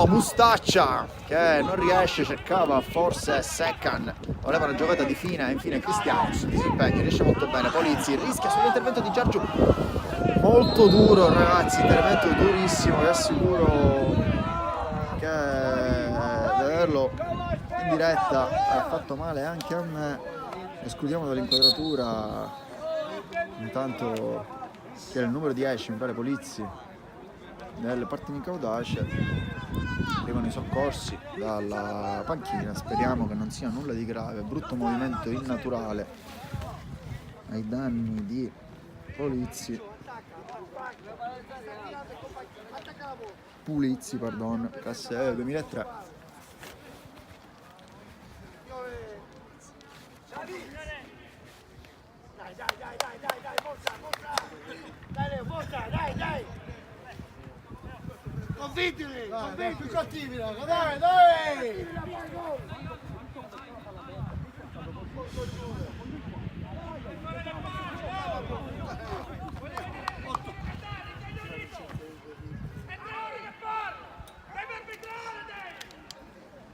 Mustaccia che non riesce, cercava forse Secan, voleva una giocata di fine, infine Cristianus disimpegna, riesce molto bene, Polizzi rischia sull'intervento di Giagiu, molto duro ragazzi, intervento durissimo, vi assicuro che vederlo in diretta ha fatto male anche a me, escludiamo dall'inquadratura intanto che era il numero 10, mi pare Polizzi del Partinico d'Ace, arrivano i soccorsi dalla panchina, speriamo che non sia nulla di grave, brutto movimento innaturale ai danni di Pulizzi, classe 2003. Convittili, più cattivi, dai!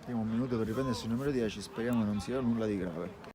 Primo un minuto per riprendersi il numero 10, speriamo non sia nulla di grave.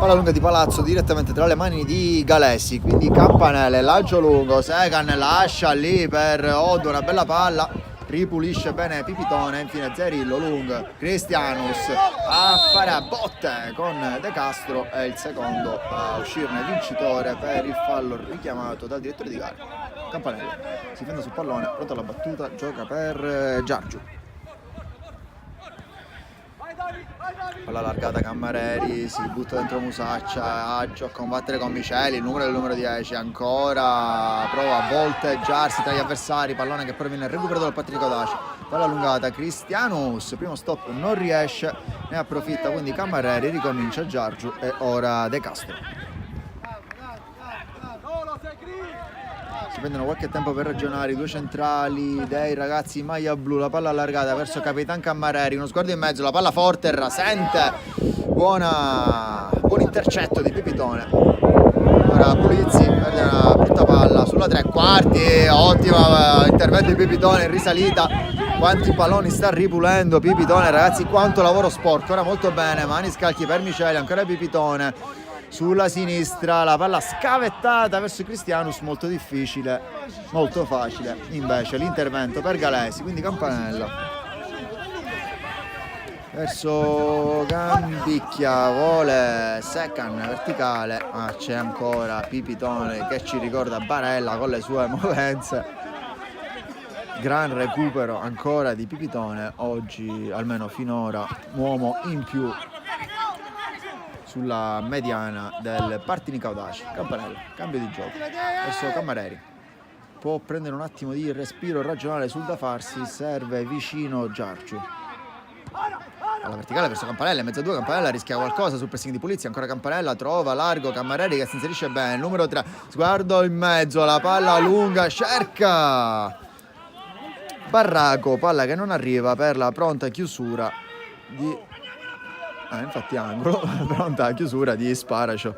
palla lunga di Palazzo direttamente tra le mani di Galesi, quindi Campanelle, lancio lungo, Segan lascia lì per Odo, una bella palla, ripulisce bene Pipitone, infine Zerillo, lungo, Cristianus a fare a botte con De Castro e il secondo a uscirne vincitore per il fallo richiamato dal direttore di gara. Campanella si fende sul pallone, pronto alla battuta, gioca per Giargiu. Palla allargata Cammareri, si butta dentro Musaccia, Aggio a combattere con Miceli, il numero 10, ancora prova a volteggiarsi tra gli avversari, pallone che però viene recuperato dal Patrick Audace, palla allungata, Cristianus, primo stop non riesce, ne approfitta quindi Cammareri, ricomincia Giargiu e ora De Castro. Si prendono qualche tempo per ragionare i due centrali dei ragazzi in maglia blu, la palla allargata verso Capitan Cammareri, uno sguardo in mezzo, la palla forte, rasente, buon intercetto di Pipitone. Ora Pulizzi perde una brutta palla sulla tre quarti, ottimo intervento di Pipitone in risalita, quanti palloni sta ripulendo Pipitone, ragazzi, quanto lavoro sporco, ora molto bene, mani scalchi per Miceli, ancora Pipitone. Sulla sinistra la palla scavettata verso Cristianus, molto difficile, molto facile invece l'intervento per Galesi, quindi Campanella verso Gambicchia, vuole Secan verticale, ma c'è ancora Pipitone che ci ricorda Barella con le sue movenze. Gran recupero ancora di Pipitone, oggi almeno finora uomo in più sulla mediana del Partinico Audace. Campanella, cambio di gioco verso Cammareri, può prendere un attimo di respiro ragionale sul da farsi, serve vicino Giargiu, alla verticale verso Campanella, in mezzo a due, Campanella rischia qualcosa sul pressing di Pulizia, ancora Campanella, trova largo Cammareri che si inserisce bene, il numero 3, sguardo in mezzo, la palla lunga, cerca Barraco, palla che non arriva per la pronta chiusura di infatti angolo, pronta chiusura di Sparacio,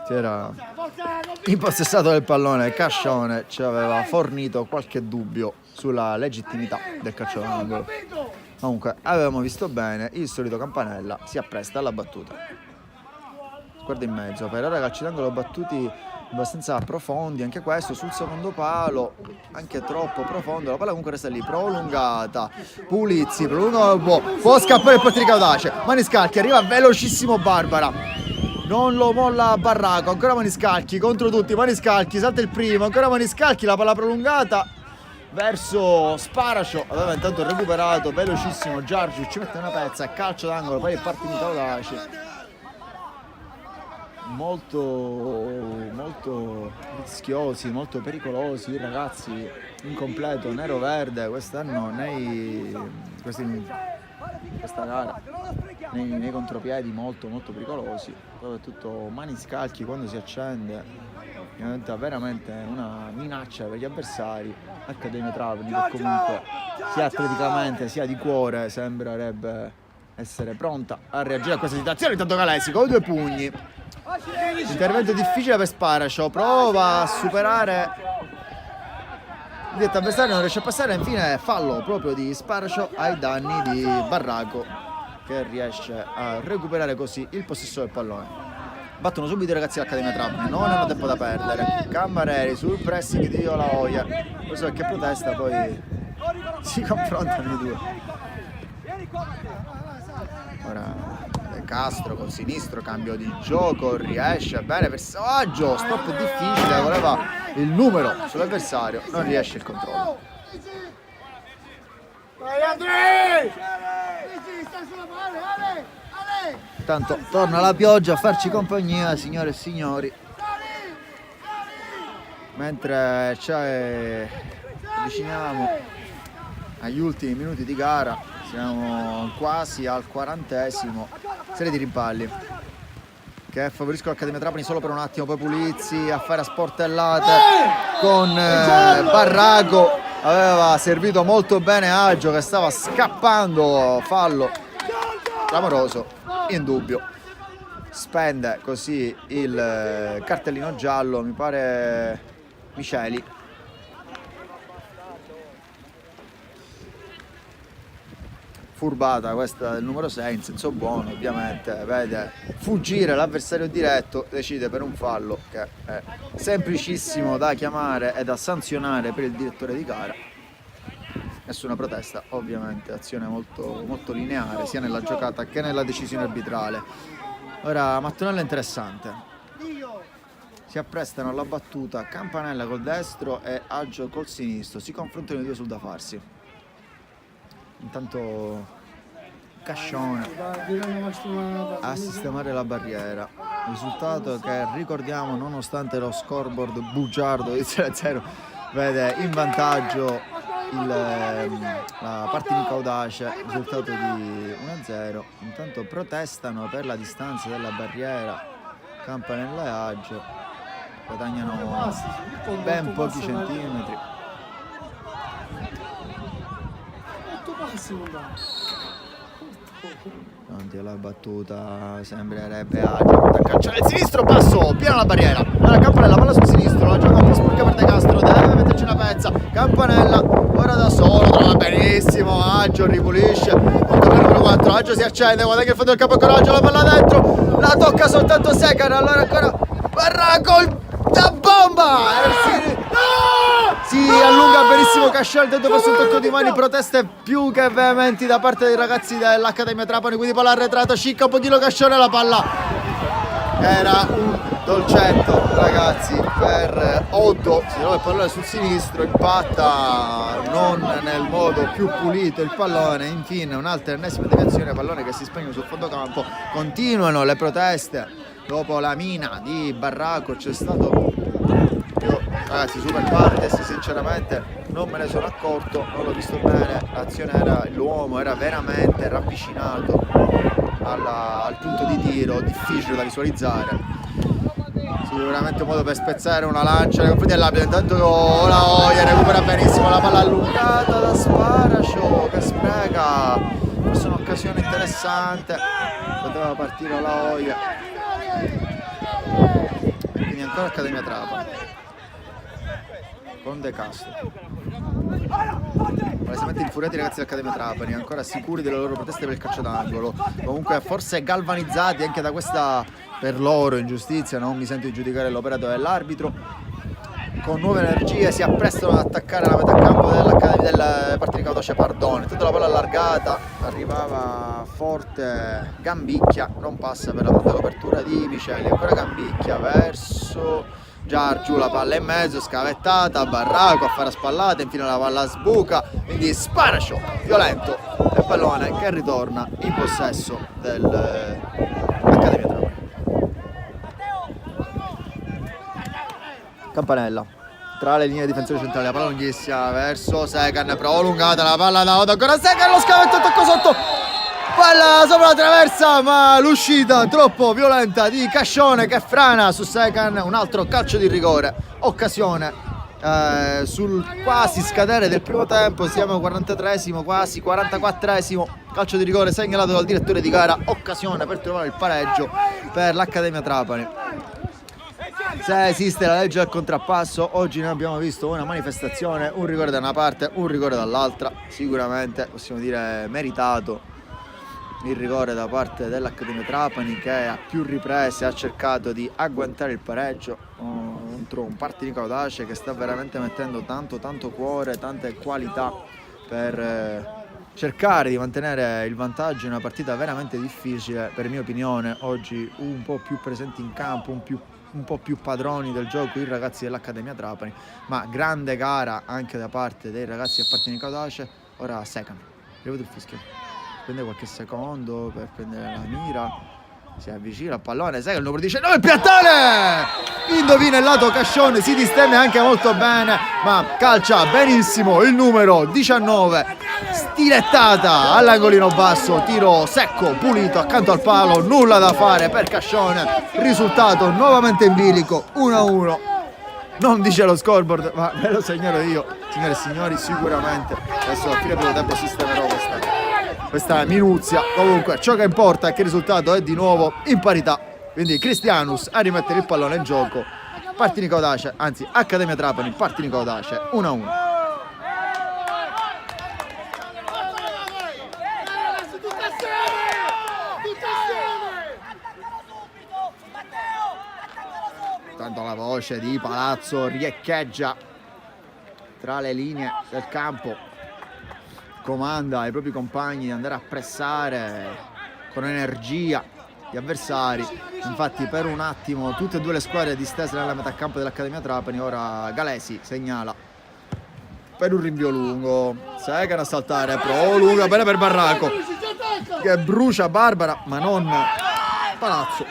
si era impossessato del pallone, Cascione ci aveva fornito qualche dubbio sulla legittimità del calcio d'angolo. Comunque avevamo visto bene, il solito Campanella si appresta alla battuta, sguardo in mezzo, per ora calci d'angolo battuti abbastanza profondi, anche questo sul secondo palo, anche troppo profondo, la palla comunque resta lì, prolungata, Pulizzi, può scappare il Patrick Audace, Maniscalchi, arriva velocissimo Barbara, non lo molla Barraco, ancora Maniscalchi, contro tutti, Maniscalchi, salta il primo, ancora Maniscalchi, la palla prolungata verso Sparacio, aveva intanto recuperato velocissimo Giargiu, ci mette una pezza, calcio d'angolo, poi il Patrick Audace. Molto rischiosi, molto pericolosi i ragazzi in completo nero-verde quest'anno questa gara, nei contropiedi molto pericolosi, soprattutto Maniscalchi quando si accende diventa veramente una minaccia per gli avversari. Accademia Trapani che comunque sia atleticamente sia di cuore sembrerebbe essere pronta a reagire a questa situazione. Intanto Galesi con due pugni, intervento difficile per Sparacio, prova a superare il diretto avversario, non riesce a passare, infine fallo proprio di Sparacio ai danni di Barraco che riesce a recuperare così il possesso del pallone. Battono subito i ragazzi dell'Accademia Trapani, non hanno tempo da perdere, Cammareri sul pressing di Olaoia, non so che protesta, poi si confrontano i due. Ora De Castro col sinistro, cambio di gioco, riesce bene per Saggio, stop difficile, voleva il numero sull'avversario, non riesce il controllo. Vai Andrea! Stai sulla palla, Ale! Intanto torna la pioggia a farci compagnia, signore e signori, mentre ci avviciniamo agli ultimi minuti di gara, siamo quasi al 40esimo, serie di rimpalli che favoriscono l'Accademia Trapani solo per un attimo, poi Pulizzi a fare a sportellate con Barraco, aveva servito molto bene Aggio che stava scappando, fallo clamoroso, indubbio, spende così il cartellino giallo, mi pare Miceli. furbata questa del numero 6, in senso buono ovviamente, vede fuggire l'avversario diretto, decide per un fallo che è semplicissimo da chiamare e da sanzionare per il direttore di gara. Nessuna protesta, ovviamente, azione molto, molto lineare sia nella giocata che nella decisione arbitrale. Ora Mattonella è interessante, si apprestano alla battuta Campanella col destro e Aggio col sinistro, si confrontano i due sul da farsi. Intanto Cascione a sistemare la barriera, risultato che ricordiamo nonostante lo scoreboard bugiardo di 0-0 vede in vantaggio la Partinico Audace, risultato di 1-0. Intanto protestano per la distanza della barriera Campanella e Aggio, guadagnano ben pochi centimetri. Davanti alla battuta sembrerebbe Aggio a calciare il sinistro, passo pieno alla barriera, allora Campanella palla sul sinistro, la gioca un po' sporca per De Castro, deve metterci una pezza, Campanella ora da solo, trova benissimo Aggio, ripulisce, tocca per il numero 4, Aggio si accende, guarda che il fondo del campo coraggio, la palla dentro, la tocca soltanto Secan, allora ancora Barraco, da bomba! Si allunga benissimo Cascione, il tento per un tocco di mani, proteste più che veementi da parte dei ragazzi dell'Accademia Trapani, quindi palla arretrata, scicca un pochino Cascione, la palla era un dolcetto ragazzi per Otto, si trova il pallone sul sinistro, impatta non nel modo più pulito il pallone, infine un'altra ennesima deviazione, pallone che si spegne sul fondo campo, continuano le proteste dopo la mina di Barraco, c'è stato... Ragazzi, super partes, sinceramente non me ne sono accorto, non l'ho visto bene, l'azione era, l'uomo era veramente ravvicinato al punto di tiro, difficile da visualizzare. Sicuramente un modo per spezzare una lancia nei confronti dell'arbitro, intanto la Oia recupera benissimo la palla allungata da Sparascio che spreca, questa è un'occasione interessante, poteva partire la Oia. E quindi ancora Accademia Trapani con De Castro, palesemente infuriati i ragazzi dell'Accademia Trapani, ancora sicuri delle loro proteste per il calcio d'angolo, comunque forse galvanizzati anche da questa per loro ingiustizia, non mi sento di giudicare l'operato dell'arbitro, con nuove energie si apprestano ad attaccare la metà campo del Partinico Audace, pardone, tutta la palla allargata, arrivava forte Gambicchia, non passa per la pronta copertura di Miceli, ancora Gambicchia verso Giargiu, la palla in mezzo, scavettata, Barraco a fare a spallate, infine la palla sbuca, quindi Sparascio, violento, il pallone che ritorna in possesso dell'Accademia Trapani. Campanella tra le linee difensori centrali, la palla lunghissima verso Secan, prolungata la palla da Odo, ancora Secan, lo scavetto, tocco sotto, palla sopra la traversa, ma l'uscita troppo violenta di Cascione che frana su Secan, un altro calcio di rigore, occasione sul quasi scadere del primo tempo, siamo al 43esimo, quasi 44esimo, calcio di rigore segnalato dal direttore di gara, occasione per trovare il pareggio per l'Accademia Trapani. Se esiste la legge del contrappasso, oggi noi abbiamo visto una manifestazione, un rigore da una parte, un rigore dall'altra, sicuramente possiamo dire meritato il rigore da parte dell'Accademia Trapani, che a più riprese ha cercato di agguantare il pareggio contro un Partinico Audace che sta veramente mettendo tanto cuore, tante qualità per cercare di mantenere il vantaggio in una partita veramente difficile, per mia opinione oggi un po' più presenti in campo, un po' più padroni del gioco i ragazzi dell'Accademia Trapani, ma grande gara anche da parte dei ragazzi del Partinico Audace. Ora Secan, arrivato il fischio, prende qualche secondo per prendere la mira, si avvicina al pallone, Secan, il numero 19, il piattone! Indovina il lato Cascione, si distende anche molto bene, ma calcia benissimo il numero 19, stilettata all'angolino basso, tiro secco, pulito, accanto al palo, nulla da fare per Cascione, risultato nuovamente in bilico, 1-1, non dice lo scoreboard, ma ve lo segnalo io, signore e signori, sicuramente, adesso a fine primo tempo sistemerò questa minuzia, comunque ciò che importa è che il risultato è di nuovo in parità, quindi Cristianus a rimettere il pallone in gioco, Partinico Audace, anzi Accademia Trapani, Partinico Audace, 1-1. Tanto la voce di Palazzo riecheggia tra le linee del campo, comanda ai propri compagni di andare a pressare con energia gli avversari. Infatti per un attimo tutte e due le squadre distese nella metà campo dell'Accademia Trapani. Ora Galesi segnala per un rinvio lungo, Secan a saltare, pro lunga, bene per Barraco che brucia Barbara ma non Palazzo,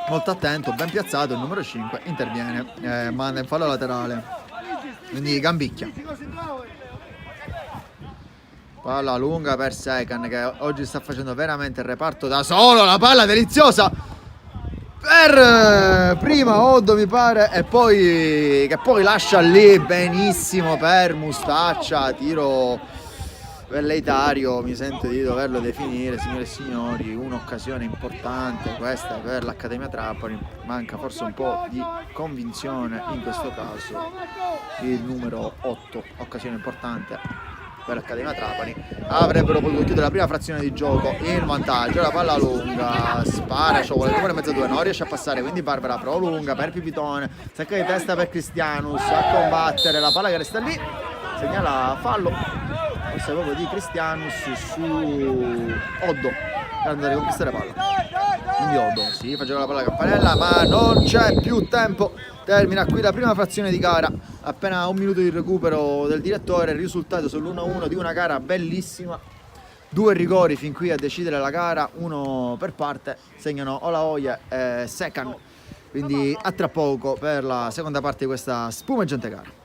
molto attento, ben piazzato, il numero 5 interviene, manda in fallo laterale, quindi Gambicchia. Palla lunga per Secan che oggi sta facendo veramente il reparto da solo, la palla deliziosa per prima Oddo mi pare e poi che poi lascia lì benissimo per Mustaccia, tiro velleitario, mi sento di doverlo definire, signore e signori, un'occasione importante questa per l'Accademia Trapani, manca forse un po' di convinzione in questo caso, il numero 8, occasione importante per l'Accademia Trapani, avrebbero potuto chiudere la prima frazione di gioco in vantaggio. La palla lunga, spara, ci vuole il numero e mezzo 2, non riesce a passare, quindi Barbara pro lunga per Pipitone, sacca di testa per Cristianus a combattere, la palla che resta lì, segnala fallo, forse proprio di Cristianus su Oddo, per andare a conquistare palla. Quindi Oddo si faceva la palla Campanella, ma non c'è più tempo. Termina qui la prima frazione di gara, appena un minuto di recupero del direttore, il risultato sull'1-1 di una gara bellissima. 2 rigori fin qui a decidere la gara, uno per parte, segnano Olaoye e Secan. Quindi a tra poco per la seconda parte di questa spumeggiante gara.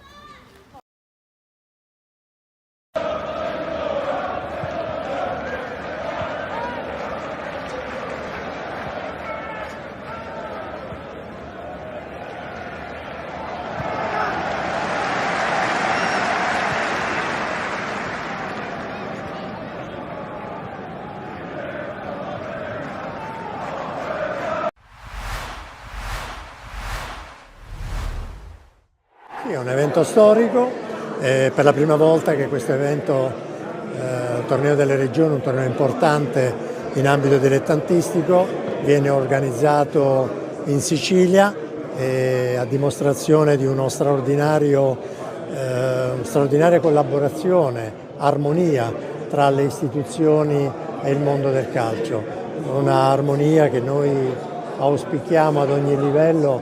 Sì, è un evento storico, per la prima volta che questo evento, il torneo delle regioni, un torneo importante in ambito dilettantistico, viene organizzato in Sicilia a dimostrazione di una straordinaria collaborazione, armonia tra le istituzioni e il mondo del calcio, una armonia che noi auspichiamo ad ogni livello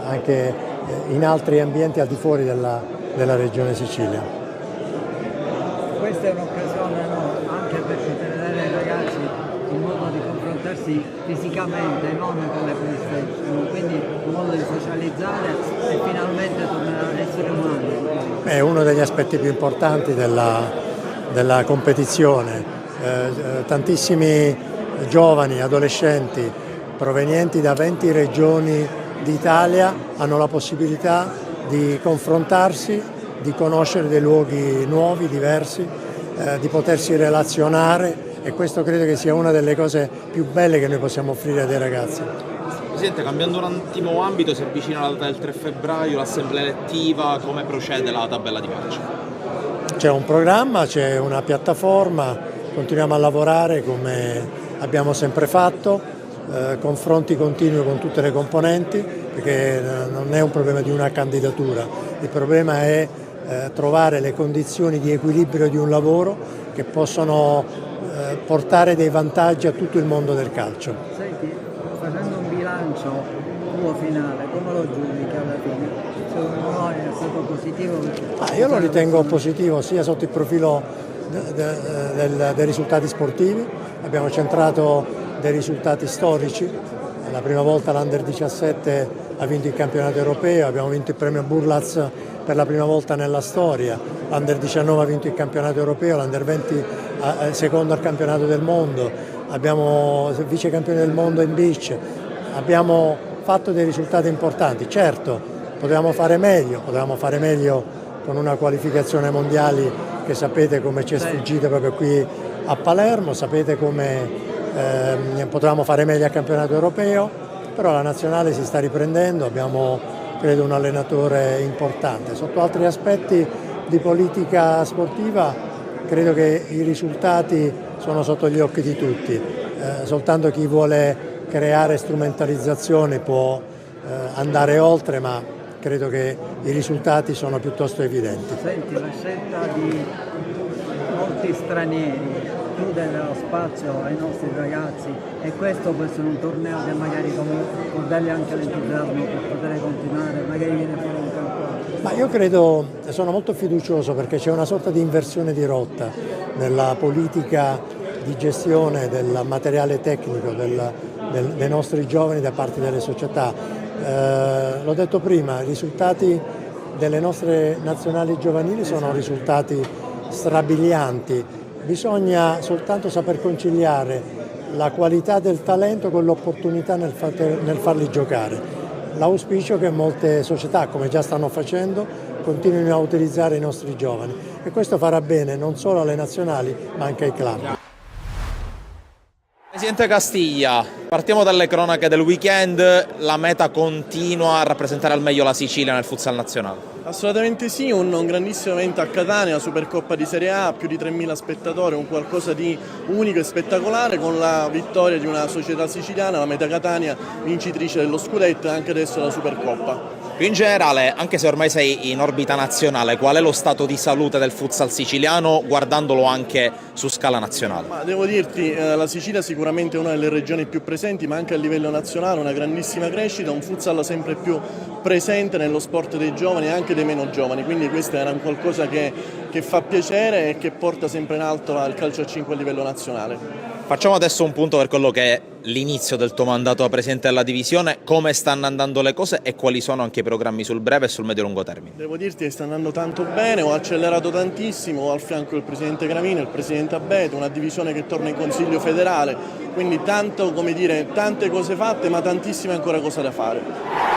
anche in altri ambienti al di fuori della regione Sicilia. Questa è un'occasione anche per poter dare ai ragazzi il modo di confrontarsi fisicamente, non con le PlayStation, quindi un modo di socializzare e finalmente tornare ad essere umani. È uno degli aspetti più importanti della competizione. Tantissimi giovani, adolescenti provenienti da 20 regioni d'Italia hanno la possibilità di confrontarsi, di conoscere dei luoghi nuovi, diversi, di potersi relazionare, e questo credo che sia una delle cose più belle che noi possiamo offrire ai ragazzi. Presidente, cambiando un attimo ambito, si avvicina la data del 3 febbraio, l'assemblea elettiva, come procede la tabella di marcia? C'è un programma, c'è una piattaforma, continuiamo a lavorare come abbiamo sempre fatto, confronti continui con tutte le componenti, perché non è un problema di una candidatura, il problema è trovare le condizioni di equilibrio di un lavoro che possono portare dei vantaggi a tutto il mondo del calcio. Senti, facendo un bilancio tuo finale, come lo giudichi alla fine? Secondo noi è stato positivo? Io lo ritengo positivo sia sotto il profilo dei risultati sportivi, abbiamo centrato dei risultati storici, la prima volta l'Under 17 ha vinto il campionato europeo, abbiamo vinto il premio Burlaz per la prima volta nella storia, l'Under 19 ha vinto il campionato europeo, l'Under 20 è secondo al campionato del mondo, abbiamo vice campione del mondo in beach, abbiamo fatto dei risultati importanti. Certo, potevamo fare meglio con una qualificazione mondiali che sapete come ci è sfuggita proprio qui a Palermo, sapete come potevamo fare meglio al campionato europeo, però la nazionale si sta riprendendo, abbiamo credo un allenatore importante. Sotto altri aspetti di politica sportiva credo che i risultati sono sotto gli occhi di tutti, soltanto chi vuole creare strumentalizzazioni può andare oltre, ma credo che i risultati sono piuttosto evidenti. Senti, la scelta di molti stranieri chiudere lo spazio ai nostri ragazzi, e questo può essere un torneo che magari può dargli anche l'entusiasmo per poter continuare, magari viene fuori un campionato. Ma io credo, sono molto fiducioso perché c'è una sorta di inversione di rotta nella politica di gestione del materiale tecnico dei nostri giovani da parte delle società. L'ho detto prima, i risultati delle nostre nazionali giovanili sono risultati strabilianti. Bisogna soltanto saper conciliare la qualità del talento con l'opportunità nel farli giocare. L'auspicio è che molte società, come già stanno facendo, continuino a utilizzare i nostri giovani, e questo farà bene non solo alle nazionali ma anche ai club. Presidente Castiglia, partiamo dalle cronache del weekend, la meta continua a rappresentare al meglio la Sicilia nel futsal nazionale. Assolutamente sì, un grandissimo evento a Catania, Supercoppa di Serie A, più di 3.000 spettatori, un qualcosa di unico e spettacolare, con la vittoria di una società siciliana, la Meta Catania, vincitrice dello scudetto e anche adesso della Supercoppa. Più in generale, anche se ormai sei in orbita nazionale, qual è lo stato di salute del futsal siciliano, guardandolo anche su scala nazionale? Ma devo dirti, la Sicilia sicuramente è una delle regioni più presenti, ma anche a livello nazionale una grandissima crescita, un futsal sempre più presente nello sport dei giovani e anche dei meno giovani, quindi questo era un qualcosa che fa piacere e che porta sempre in alto il calcio a 5 a livello nazionale. Facciamo adesso un punto per quello che è l'inizio del tuo mandato da presidente della divisione, come stanno andando le cose e quali sono anche i programmi sul breve e sul medio-lungo termine. Devo dirti che sta andando tanto bene, ho accelerato tantissimo, ho al fianco il presidente Gravina, il presidente Abete, una divisione che torna in consiglio federale, quindi tanto, come dire, tante cose fatte ma tantissime ancora cose da fare.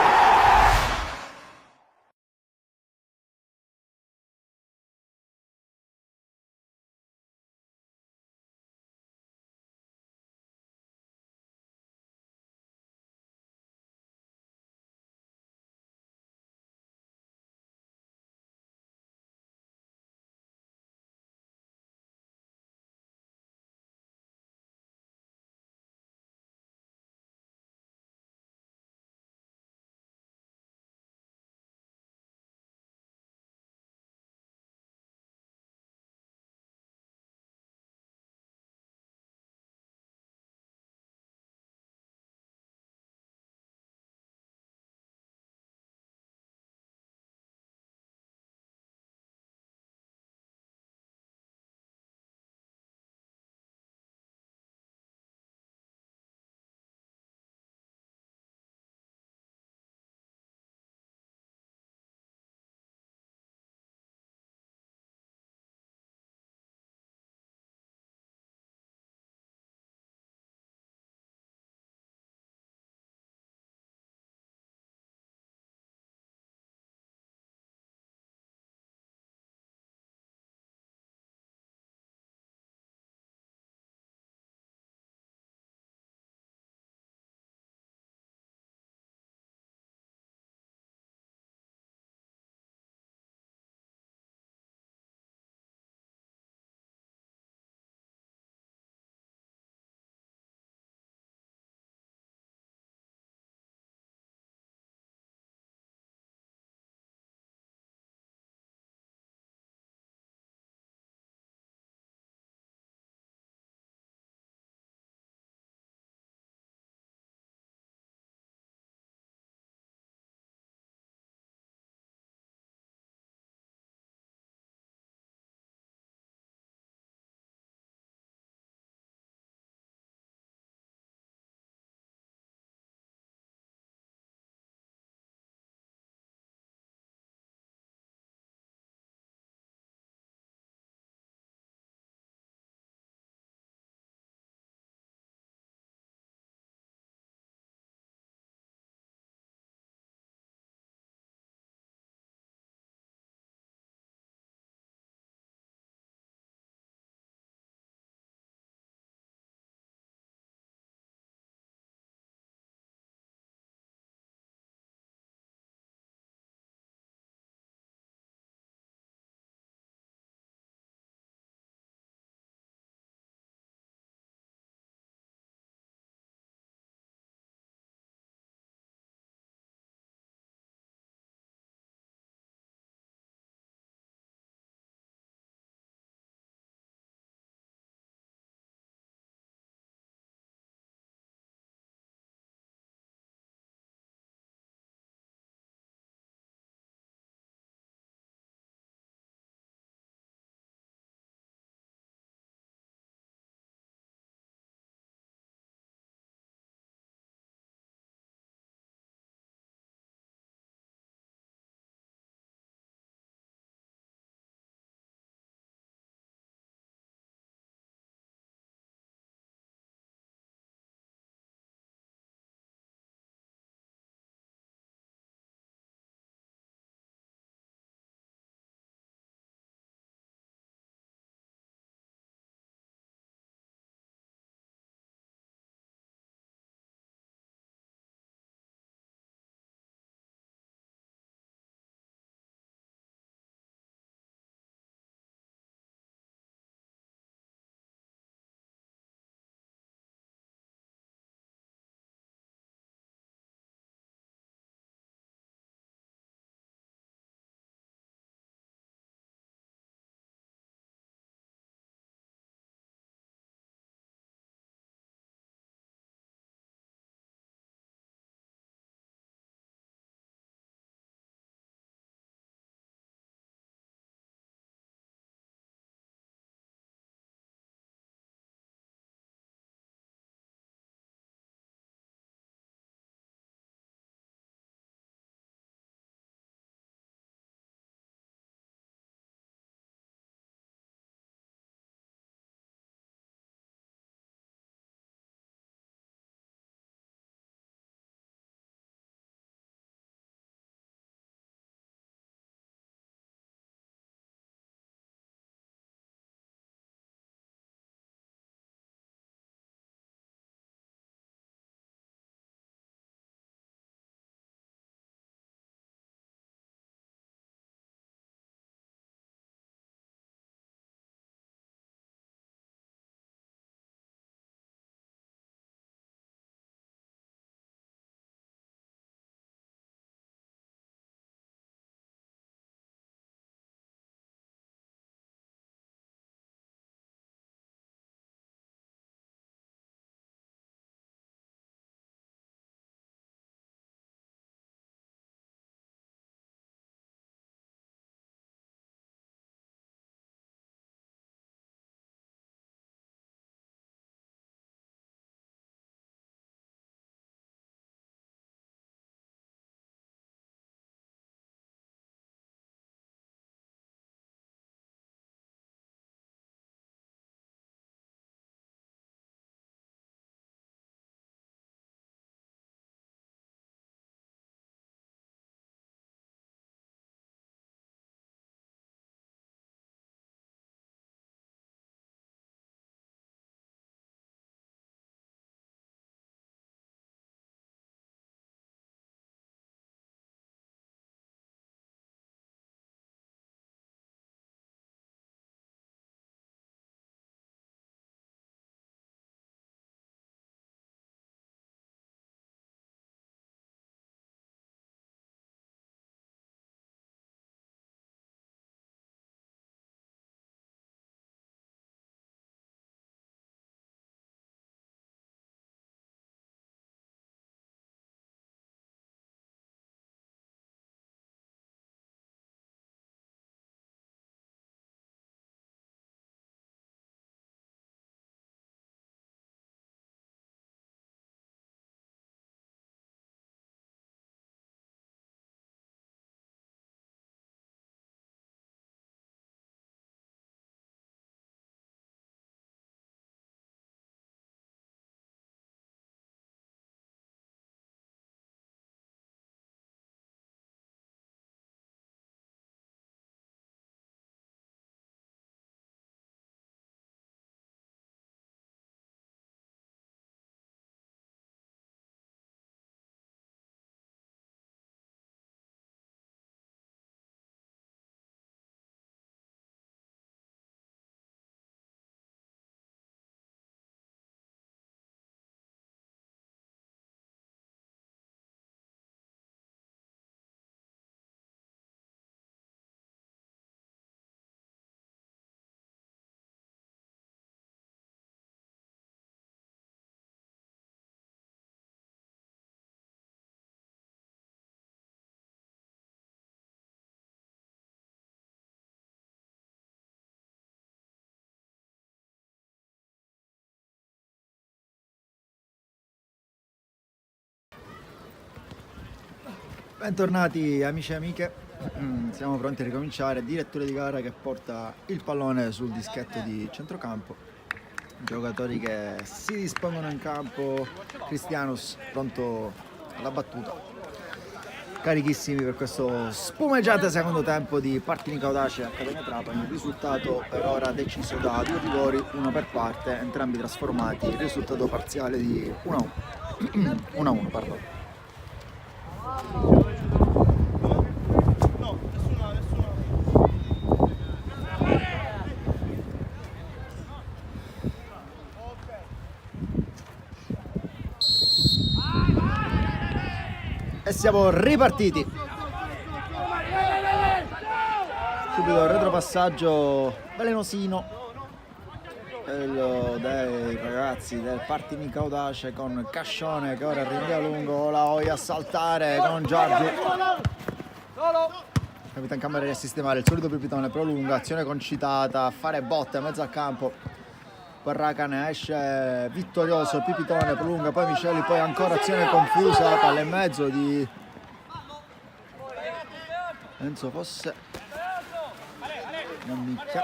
Bentornati amici e amiche, siamo pronti a ricominciare. Direttore di gara che porta il pallone sul dischetto di centrocampo, giocatori che si dispongono in campo. Cristianus pronto alla battuta, carichissimi per questo spumeggiante secondo tempo di Partinico Audace Accademia Trapani. Il risultato per ora deciso da 2 rigori, uno per parte, entrambi trasformati. Il risultato parziale di 1-1. 1-1, pardon. E siamo ripartiti. Subito il retropassaggio velenosino dei ragazzi del Partinico Audace, con Cascione che ora rinvia lungo, la Oia a saltare con Giorgio. Capitan Cammarelli a sistemare il solito pipitone, prolunga, azione concitata, a fare botte a mezzo al campo. Barraca ne esce vittorioso, pipitone, prolunga, poi Miceli, poi ancora azione confusa, palla in mezzo di Enzo Fosse. Non micchia.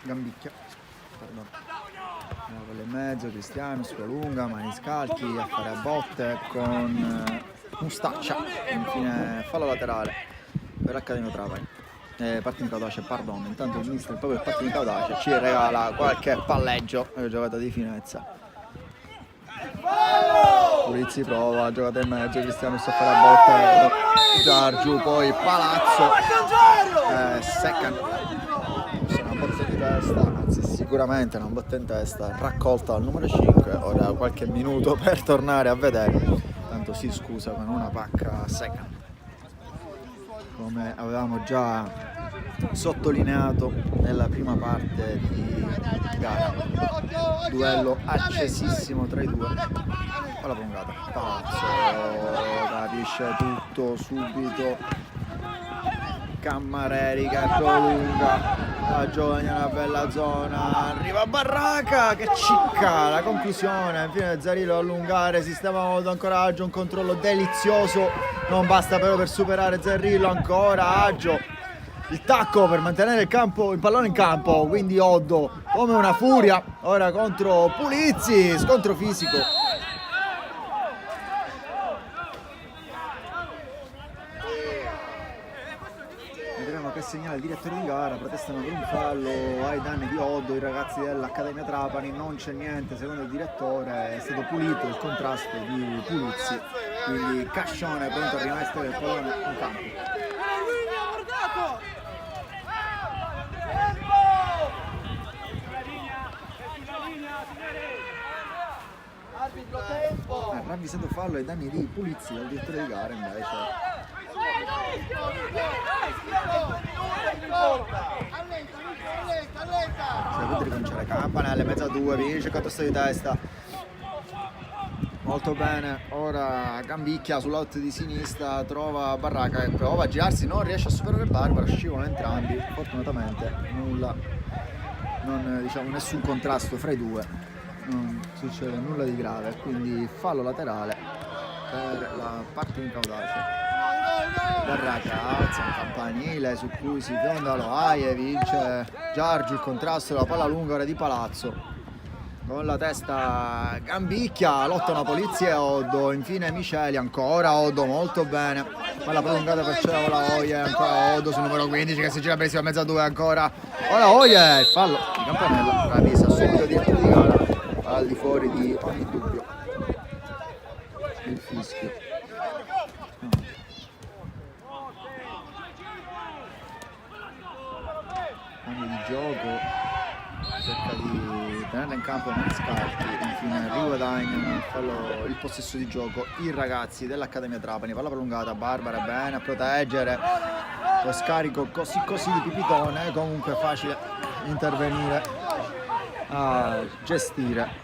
Gambicchia, pardon. Palla in mezzo, Cristiano, prolunga, Maniscalchi a fare a botte con Mustaccia. Infine fallo laterale per l'Accademia Trapani. Partinico Audace, pardon. Intanto il mister, proprio il Partinico Audace, ci regala qualche palleggio, giocata di finezza. Pulizzi prova, giocata in mezzo, Cristiano sta a fare a botte, Giorgio, poi Palazzo, Seccan. Una botta di testa, anzi sicuramente una botta in testa, raccolta al numero 5, ora qualche minuto per tornare a vedere, tanto si scusa con una pacca secca. Come avevamo già sottolineato nella prima parte di gara, duello accesissimo tra i due. Palla prolungata, Palazzo capisce tutto subito, Cammareri che prolunga, la giovane una bella zona, arriva Barraca che cicca, la conclusione, infine Zarillo a allungare, sistema molto ancora Aggio, un controllo delizioso, non basta però per superare Zarillo, ancora Aggio, il tacco per mantenere il pallone in campo, quindi Oddo come una furia, ora contro Pulizzi, scontro fisico. Che segnala il direttore di gara, protestano per un fallo ai danni di Oddo i ragazzi dell'Accademia Trapani. Non c'è niente, secondo il direttore è stato pulito il contrasto di Pulizzi, quindi Cascione pronto a rimettere il pallone in campo. Ravvisato fallo ai danni di Pulizzi dal direttore di gara, invece si può ricominciare Campanelle, mezza 2, vince il contesto di testa, molto bene. Ora Gambicchia sull'out di sinistra, trova Barraca che prova a girarsi, non riesce a superare Barbara, scivolano entrambi, fortunatamente nulla, nessun contrasto fra i due, non succede nulla di grave, quindi fallo laterale per la Partinico Audace. Barraca alza un campanile su cui si fionda Loaie, vince Giorgio il contrasto, la palla lunga ora di Palazzo, con la testa Gambicchia, lottano Polizia e Oddo, infine Miceli, ancora Oddo, molto bene, palla prolungata per Ceo Laoie, ancora Oddo sul numero 15 che si gira benissimo a mezza 2, ancora Laoie, il fallo di Campanella, ravvisa subito dietro di gara, al di fuori di ogni dubbio il fischio. Cambio di gioco, cerca di tenerla in campo Maniscalchi, infine riguadagnano il possesso di gioco i ragazzi dell'Accademia Trapani. Palla prolungata, Barbara bene a proteggere, lo scarico così di Pipitone, comunque facile intervenire a gestire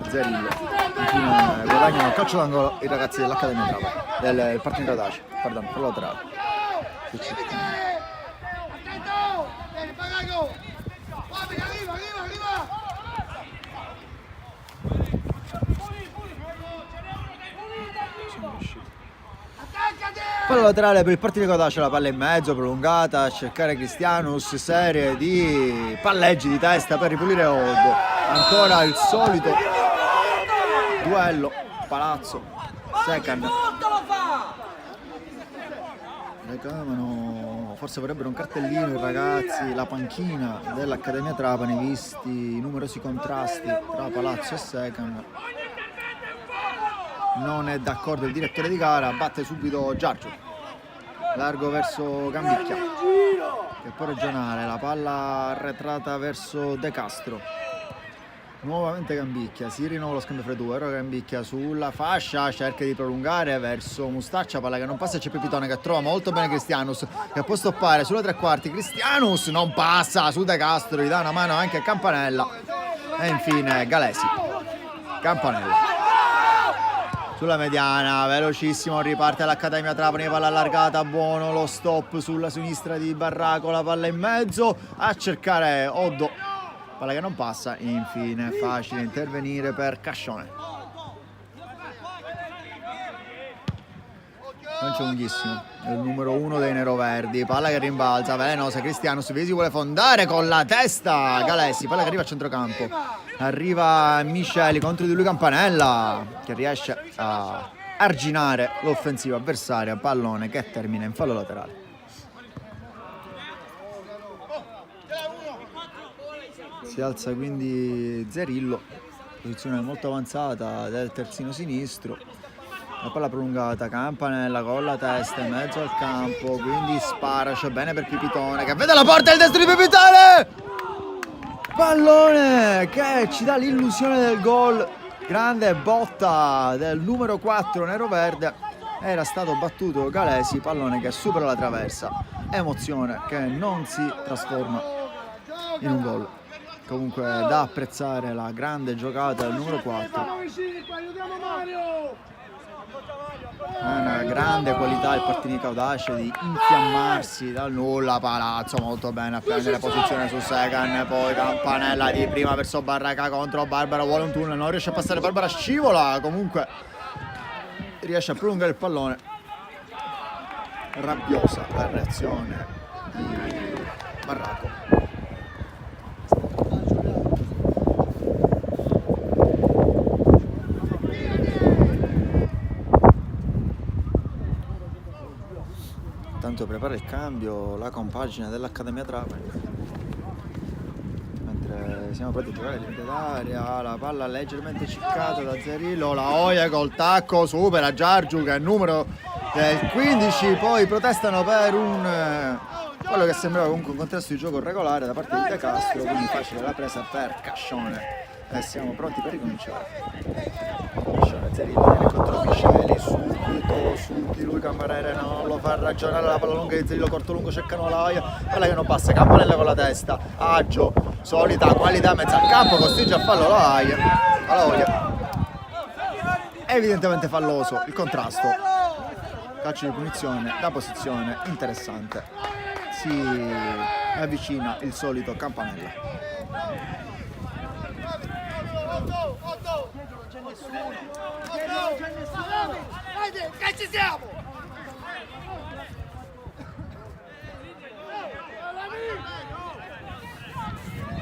Zerillo. Infine guadagnano il calcio d'angolo i ragazzi dell'Accademia Trapani, del Partinico Audace, pardon, per laterale. Vieni, Pagago! Guarda, arriva! Attaccati! Palla laterale per il partito Codace, la palla in mezzo, prolungata, a cercare Cristianus, serie di palleggi di testa per ripulire Oddo. Ancora il solito duello, Palazzo, Secan. Reclamano, forse vorrebbero un cartellino i ragazzi, la panchina dell'Accademia Trapani, visti i numerosi contrasti tra Palazzo e Secan. Non è d'accordo il direttore di gara, batte subito Giargio, largo verso Gambicchia che può ragionare, la palla arretrata verso De Castro, nuovamente Gambicchia, si rinnova lo scambio fra i due, ora Gambicchia sulla fascia, cerca di prolungare verso Mustaccia, palla che non passa, c'è Pepitone che trova molto bene Cristianus che può stoppare sulle tre quarti, Cristianus non passa su De Castro, gli dà una mano anche a Campanella e infine Galesi, Campanella sulla mediana, velocissimo, riparte l'Accademia Trapani, palla allargata, buono lo stop sulla sinistra di Barraco, la palla in mezzo, a cercare Oddo, palla che non passa, infine facile intervenire per Cascione. Lancio lunghissimo, è il numero 1 dei neroverdi, palla che rimbalza, velenosa, Cristianus, Vesi vuole fondare con la testa, Galesi, palla che arriva a centrocampo, arriva Misceli contro di lui Campanella che riesce a arginare l'offensiva avversaria, pallone che termina in fallo laterale. Si alza quindi Zerillo, posizione molto avanzata del terzino sinistro, la palla prolungata, Campanella con la testa in mezzo al campo, quindi spara, c'è bene per Pipitone che vede la porta, il destro di Pipitone, pallone che ci dà l'illusione del gol, grande botta del numero 4 neroverde, era stato battuto Galesi, pallone che supera la traversa, emozione che non si trasforma in un gol. Comunque da apprezzare la grande giocata del numero 4, una grande qualità il Partinico audace di infiammarsi dal nulla, Palazzo molto bene a prendere posizione su Secan, poi Campanella di prima verso Barraca contro Barbara, vuole un tunnel, non riesce a passare, Barbara scivola, comunque riesce a prolungare il pallone, rabbiosa la reazione di Barraco. Tanto prepara il cambio la compagine dell'Accademia Trapani, mentre siamo pronti a giocare limite d'aria, la palla leggermente ciccata da Zerillo, la Oia col tacco supera Giargiu che è il numero del 15, poi protestano per quello che sembrava comunque un contesto di gioco regolare da parte di De Castro, quindi facile la presa per Cascione e siamo pronti per ricominciare. Cascione, Zerillo viene contro Misceli, subito su di lui Cammarere non lo fa ragionare, la palla lunga di Zerillo, corto lungo, cercano la Oia, palla che non passa, Campanella con la testa, agio, solita qualità, mezza al campo, costringe a fallo la Oia, evidentemente falloso il contrasto, calcio di punizione da posizione interessante, si avvicina il solito Campanella. Che ci siamo!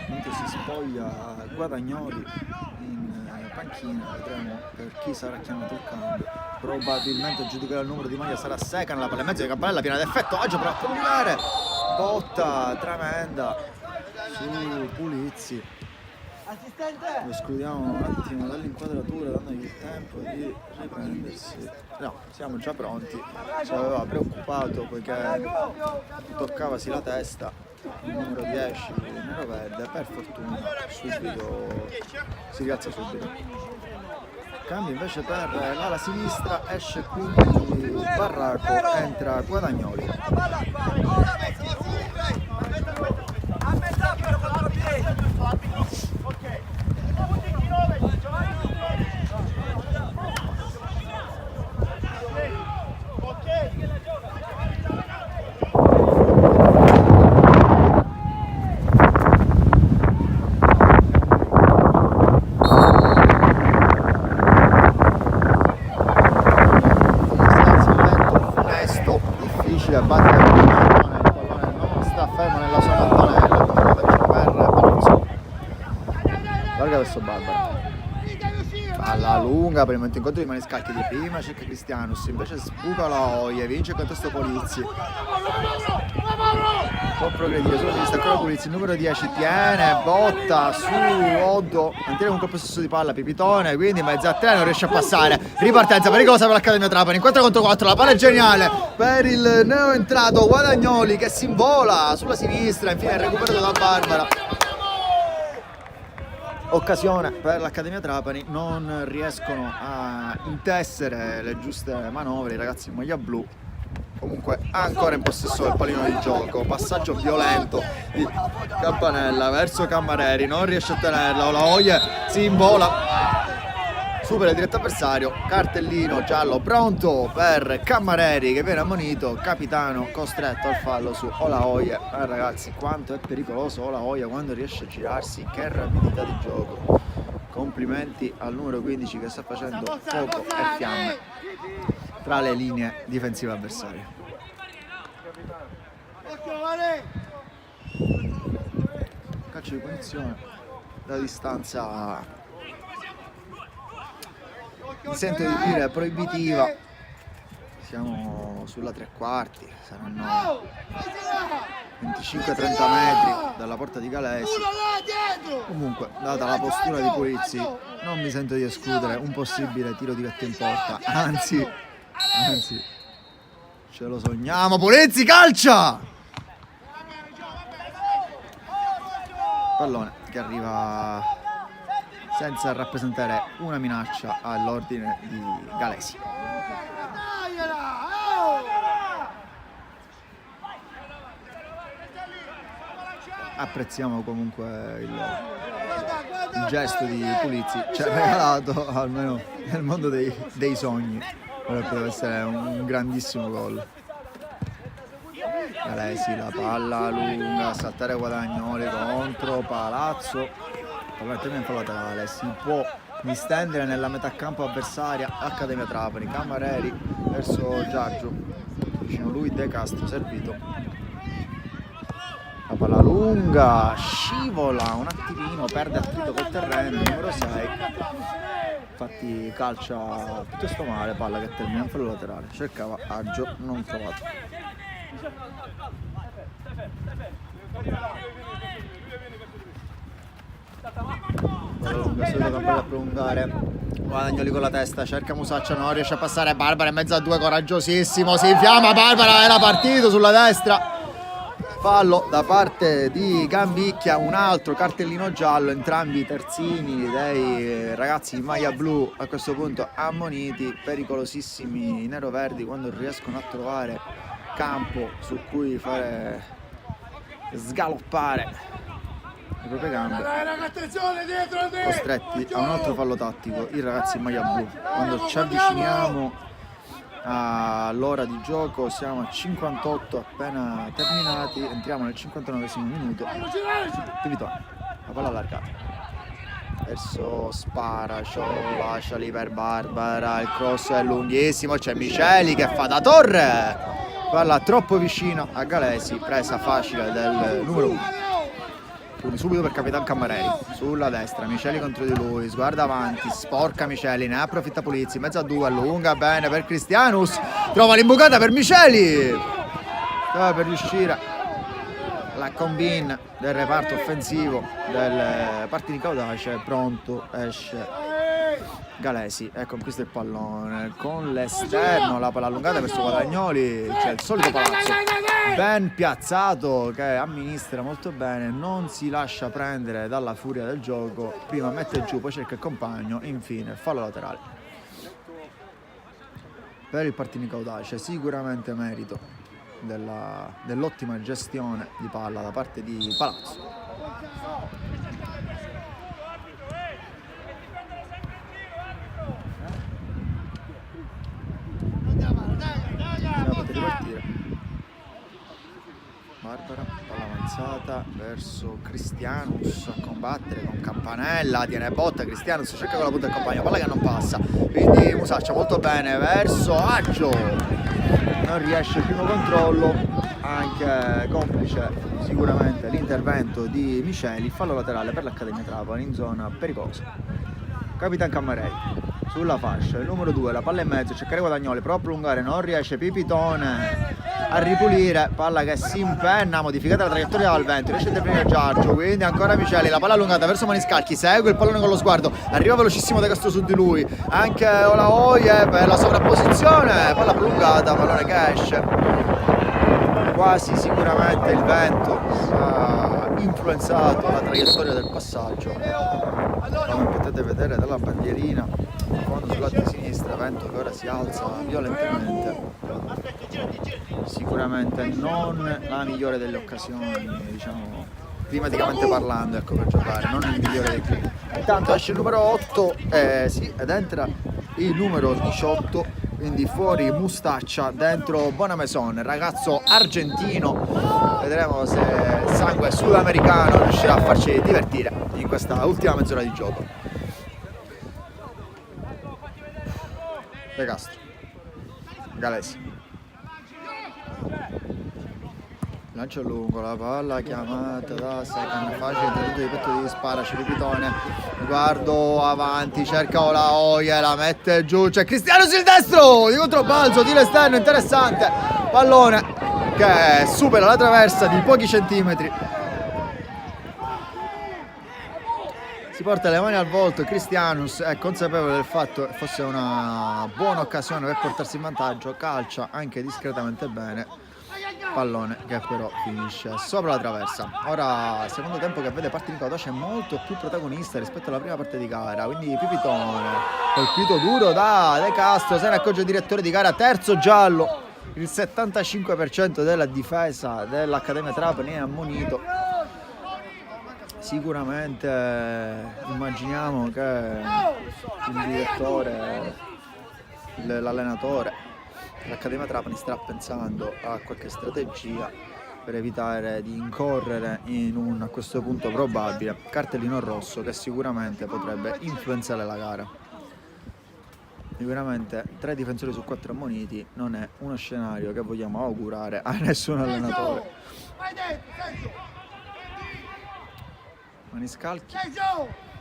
Mentre si spoglia Guadagnoli in panchina, vedremo per chi sarà chiamato il cambio, probabilmente a giudicare il numero di maglia sarà Secan, la palla in mezzo di Campanella piena d'effetto, Agio per prolungare, botta tremenda su Pulizzi, lo escludiamo un attimo dall'inquadratura dandogli il tempo di riprendersi. No, siamo già pronti, ci aveva preoccupato poiché toccavasi la testa il numero 10 neroverde, per fortuna subito si rialza subito. Cambio invece per l'ala sinistra, esce quindi Barraco, entra Guadagnoli. nella sua mattonella, per Palazzo. Larga verso Barbara. Palla lunga per il momento incontro di Maniscalchi di prima, cerca Cristianus, invece sbuca la Oie, vince il contesto Polizzi. Può progredire sulla sinistra ancora Polizzi, il numero 10 tiene, botta su Oddo, mantiene un colpo stesso di palla Pipitone, quindi in mezzo a tre non riesce a passare. Ripartenza pericolosa per l'Accademia Trapani, in 4 contro 4, la palla è geniale per il neoentrato Guadagnoli che si invola sulla sinistra, infine recuperato da Barbara. Occasione per l'Accademia Trapani, non riescono a intessere le giuste manovre i ragazzi in maglia blu. Comunque ancora in possesso del pallino di gioco, passaggio violento di Campanella verso Cammareri, non riesce a tenerla, la Oie si invola, supera il diretto avversario, cartellino giallo pronto per Cammareri che viene ammonito, capitano costretto al fallo su Olaoye. Ragazzi, quanto è pericoloso Olaoye quando riesce a girarsi, che rapidità di gioco, complimenti al numero 15 che sta facendo fuoco e fiamme tra le linee difensive avversarie. Calcio di punizione da distanza, mi sento di dire proibitiva, siamo sulla tre quarti, saranno 25-30 metri dalla porta di Galesi. Comunque, data la postura di Polizzi, non mi sento di escludere un possibile tiro diretto in porta, anzi ce lo sogniamo. Polizzi calcia! Pallone che arriva senza rappresentare una minaccia all'ordine di Galesi. Apprezziamo comunque il gesto di Polizzi, ci ha regalato almeno nel mondo dei sogni, potrebbe essere un grandissimo gol. Galesi, la palla lunga, saltare Guadagnoli contro Palazzo, in fallo laterale, si può distendere nella metà campo avversaria Accademia Trapani, Cammareri verso Giorgio, vicino lui De Castro, servito. La palla lunga, scivola un attimino, perde attrito col terreno, il numero 6, infatti calcia piuttosto male, palla che termina in fallo laterale, cercava Aggio, non trovato. Palla lunga, subito campo da prolungare, Guadagnoli con la testa, cerca Musaccia, non riesce a passare, Barbara in mezzo a due, coraggiosissimo, si infiamma Barbara, era partito sulla destra. Fallo da parte di Gambicchia, un altro cartellino giallo, entrambi i terzini dei ragazzi in maglia blu a questo punto ammoniti, pericolosissimi i neroverdi quando riescono a trovare campo su cui fare sgaloppare le proprie gambe, costretti a un altro fallo tattico i ragazzi in maglia blu. Quando ci avviciniamo all'ora di gioco siamo a 58 appena terminati, entriamo nel 59esimo minuto. Pivitone, la palla allargata verso Spara, lascia lì per Barbara, il cross è lunghissimo, c'è Miceli che fa da torre, palla troppo vicino a Galesi, presa facile del numero 1. Quindi subito per Capitan Cammareri, sulla destra, Miceli contro di lui, sguarda avanti, sporca Miceli, ne approfitta Polizzi, in mezzo a due, allunga bene per Cristianus, trova l'imbucata per Miceli, per riuscire la combine del reparto offensivo del Partini Caudace, pronto, esce Galesi e conquista il pallone con l'esterno, la palla allungata verso Guadagnoli, c'è il solito Palazzo ben piazzato che amministra molto bene, non si lascia prendere dalla furia del gioco, prima mette giù, poi cerca il compagno, infine fallo laterale per il Partini Caudace, sicuramente merito dell'ottima gestione di palla da parte di Palazzo. Ripartire. Barbara, palla avanzata verso Cristianus a combattere con Campanella, tiene botta Cristianus, cerca con la punta del compagno, palla che non passa, quindi Musaccia molto bene verso Aggio, non riesce il primo controllo, anche complice sicuramente l'intervento di Miceli, fallo laterale per l'Accademia Trapani in zona pericolosa. Capitan Cammarelli sulla fascia, il numero 2, la palla in mezzo, cercare Guadagnoli, prova a prolungare, non riesce, Pipitone a ripulire, palla che si impenna, modificata la traiettoria dal vento, riesce a intervenire Giorgio, quindi ancora Miceli, la palla allungata verso Maniscalchi, segue il pallone con lo sguardo, arriva velocissimo De Castro su di lui, anche Olaoye per la sovrapposizione, palla prolungata, pallone che esce, quasi sicuramente il vento ha influenzato la traiettoria del passaggio, come potete vedere dalla bandierina, fondo sul lato di sinistra, vento che ora si alza violentemente. Sicuramente non la migliore delle occasioni, diciamo, climaticamente parlando, ecco, per giocare, non il migliore dei climi. Intanto esce il numero 8 ed entra il numero 18, quindi fuori Mustaccia, dentro Bonamaison, ragazzo argentino. Vedremo se il sangue sudamericano riuscirà a farci divertire in questa ultima mezz'ora di gioco. De Castro, Galesi, lancio lungo, la palla chiamata da Second, facile intervento di petto di Sparaci, Pipitone, guardo avanti, cerca Olaoye, la mette giù, c'è Cristiano sul destro, di controbalzo, tiro esterno, interessante, pallone che supera la traversa di pochi centimetri, si porta le mani al volto, Cristianus è consapevole del fatto che fosse una buona occasione per portarsi in vantaggio, calcia anche discretamente bene, pallone che però finisce sopra la traversa. Ora secondo tempo che vede Partinico Audace molto più protagonista rispetto alla prima parte di gara, quindi Pipitone colpito duro da De Castro, se ne accorge il direttore di gara, terzo giallo, il 75% della difesa dell'Accademia Trapani è ammonito. Sicuramente immaginiamo che il direttore, l'allenatore dell'Accademia Trapani starà pensando a qualche strategia per evitare di incorrere in un, a questo punto probabile, cartellino rosso che sicuramente potrebbe influenzare la gara. Sicuramente 3 difensori su 4 ammoniti non è uno scenario che vogliamo augurare a nessun allenatore. Maniscalchi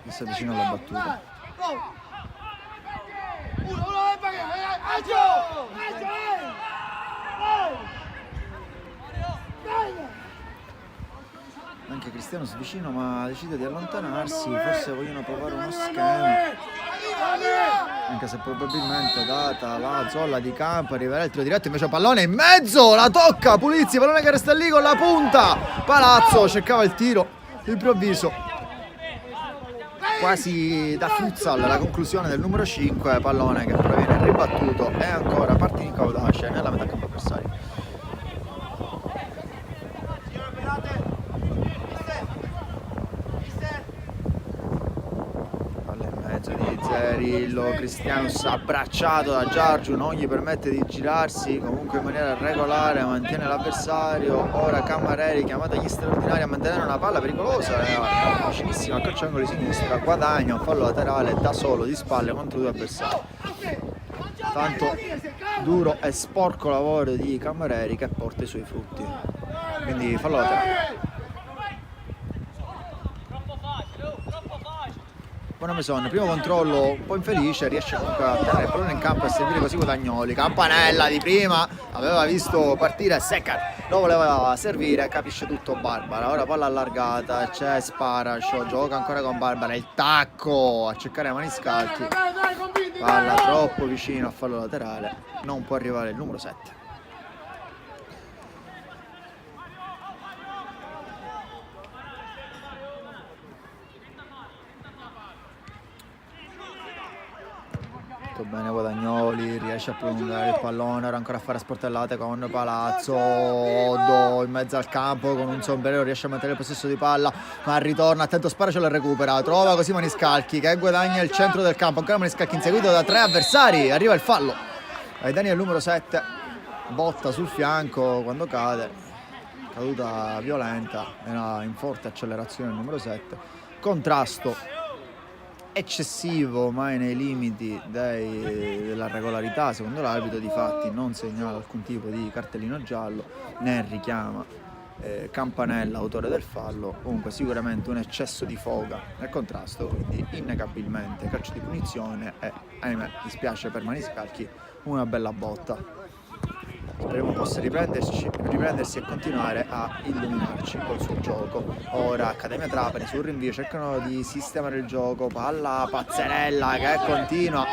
che si avvicina alla battuta. Anche Cristiano si avvicina ma decide di allontanarsi, forse vogliono provare uno schema, anche se probabilmente data la zolla di campo arriverà il tiro diretto, invece pallone in mezzo, la tocca Pulizzi, pallone che resta lì con la punta, Palazzo cercava il tiro improvviso quasi da futsal, la conclusione del numero 5, pallone che proviene ribattuto e ancora Partinico Audace nella metà campo avversario. Palla in mezzo di Zerillo, Cristianus abbracciato da Giorgio, non gli permette di girarsi, comunque in maniera regolare mantiene l'avversario. Ora Cammarelli chiamato agli straordinari a mantenere una palla pericolosa, vicinissima al calcio angolo di sinistra, guadagna un fallo laterale da solo di spalle contro 2 avversari. Tanto duro e sporco lavoro di Cammarelli che porta i suoi frutti, quindi fallo laterale. Bonamaison, primo controllo un po' infelice, riesce comunque a tenere il pallone in campo e a servire così Guadagnoli. Campanella di prima aveva visto partire Seccar, lo voleva servire, capisce tutto Barbara. Ora palla allargata, c'è Sparacio, gioca ancora con Barbara, il tacco a cercare Maniscalchi, palla troppo vicino a fallo laterale, non può arrivare il numero 7. Bene Guadagnoli, riesce a prolungare il pallone, ora ancora a fare sportellate con Palazzo, Oddo in mezzo al campo con un sombrero, riesce a mantenere il possesso di palla, ma ritorna, attento Sparacio, la recupera, trova così Maniscalchi che guadagna il centro del campo, ancora Maniscalchi inseguito da 3 avversari, arriva il fallo ai danni del numero 7, botta sul fianco quando cade, caduta violenta, era in forte accelerazione il numero 7, contrasto eccessivo, mai nei limiti della regolarità secondo l'arbitro, difatti non segnala alcun tipo di cartellino giallo né richiama Campanella, autore del fallo. Comunque sicuramente un eccesso di foga nel contrasto, quindi innegabilmente calcio di punizione e, ahimè, dispiace per Maniscalchi, una bella botta. Speriamo possa riprendersi e continuare a illuminarci col suo gioco. Ora Accademia Trapani sul rinvio cercano di sistemare il gioco, palla Pazzerella che continua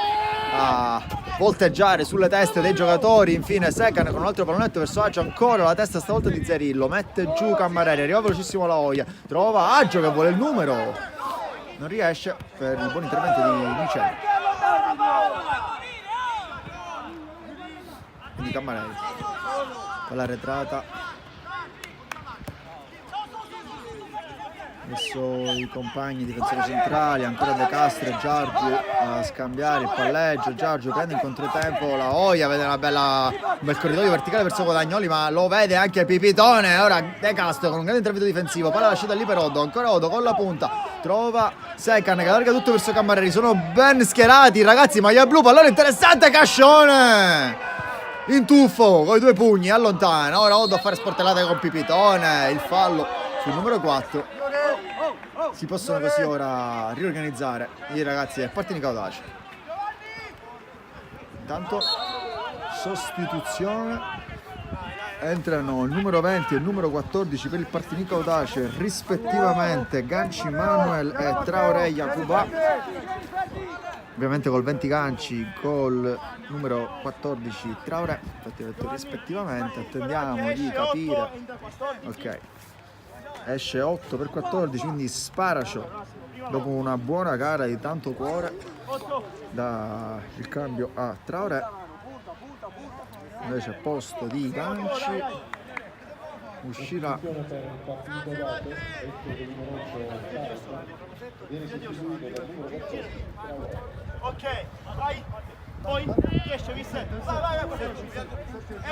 a volteggiare sulle teste dei giocatori. Infine Secan con un altro pallonetto verso Aggio, ancora la testa stavolta di Zerillo, mette giù Cammareri, arriva velocissimo La Hoya, trova Aggio che vuole il numero, non riesce per il buon intervento di Michele. Quindi Cammareri con l'arretrata verso i compagni difensori centrali, ancora De Castro e Giorgio a scambiare il palleggio. Giorgio prende in controtempo La Hoya, vede un bel corridoio verticale verso Guadagnoli, ma lo vede anche Pipitone. Ora De Castro con un grande intervento difensivo, palla lasciata lì per Oddo, ancora Oddo con la punta, trova Secan che allarga tutto verso Cammareri, sono ben schierati ragazzi, maglia blu, pallone interessante, Cascione in tuffo con i due pugni, allontana. Ora Oddo a fare sportellate con Pipitone, il fallo sul numero 4. Si possono così ora riorganizzare i ragazzi del Partinico Audace. Intanto sostituzione, entrano il numero 20 e il numero 14 per il Partinico Audace rispettivamente Ganci Manuel e Traoré Yacuba, ovviamente col 20 Ganci, col numero 14 Traoré, infatti ho detto rispettivamente. Attendiamo di capire. Ok, esce 8 per 14, quindi Sparacio dopo una buona gara di tanto cuore dà il cambio a Traoré, invece posto di Ganci uscirà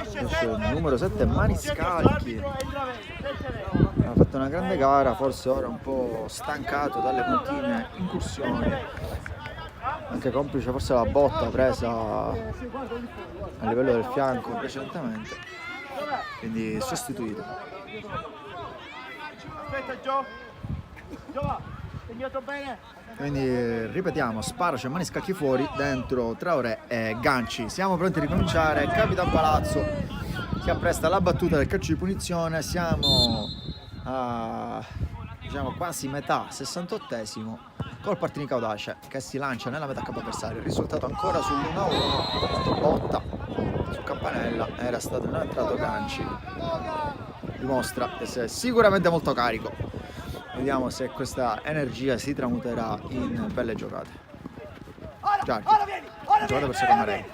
esce il numero 7 Maniscalchi. Ha fatto una grande gara, forse ora un po' stancato dalle continue incursioni, anche complice forse la botta presa a livello del fianco precedentemente, quindi sostituito. Quindi ripetiamo, Sparacio e Maniscalchi fuori, dentro Traoré e Ganci. Siamo pronti a ricominciare, Capitan Palazzo si appresta alla battuta del calcio di punizione, siamo a quasi metà 68esimo, col Partinico Audace che si lancia nella metà campo avversario. Il risultato ancora sull'1-1, botta su Campanella, era stato non entrato Ganci, dimostra di essere sicuramente molto carico. Vediamo se questa energia si tramuterà in belle giocate. Giorgio, giocata verso Cammareri,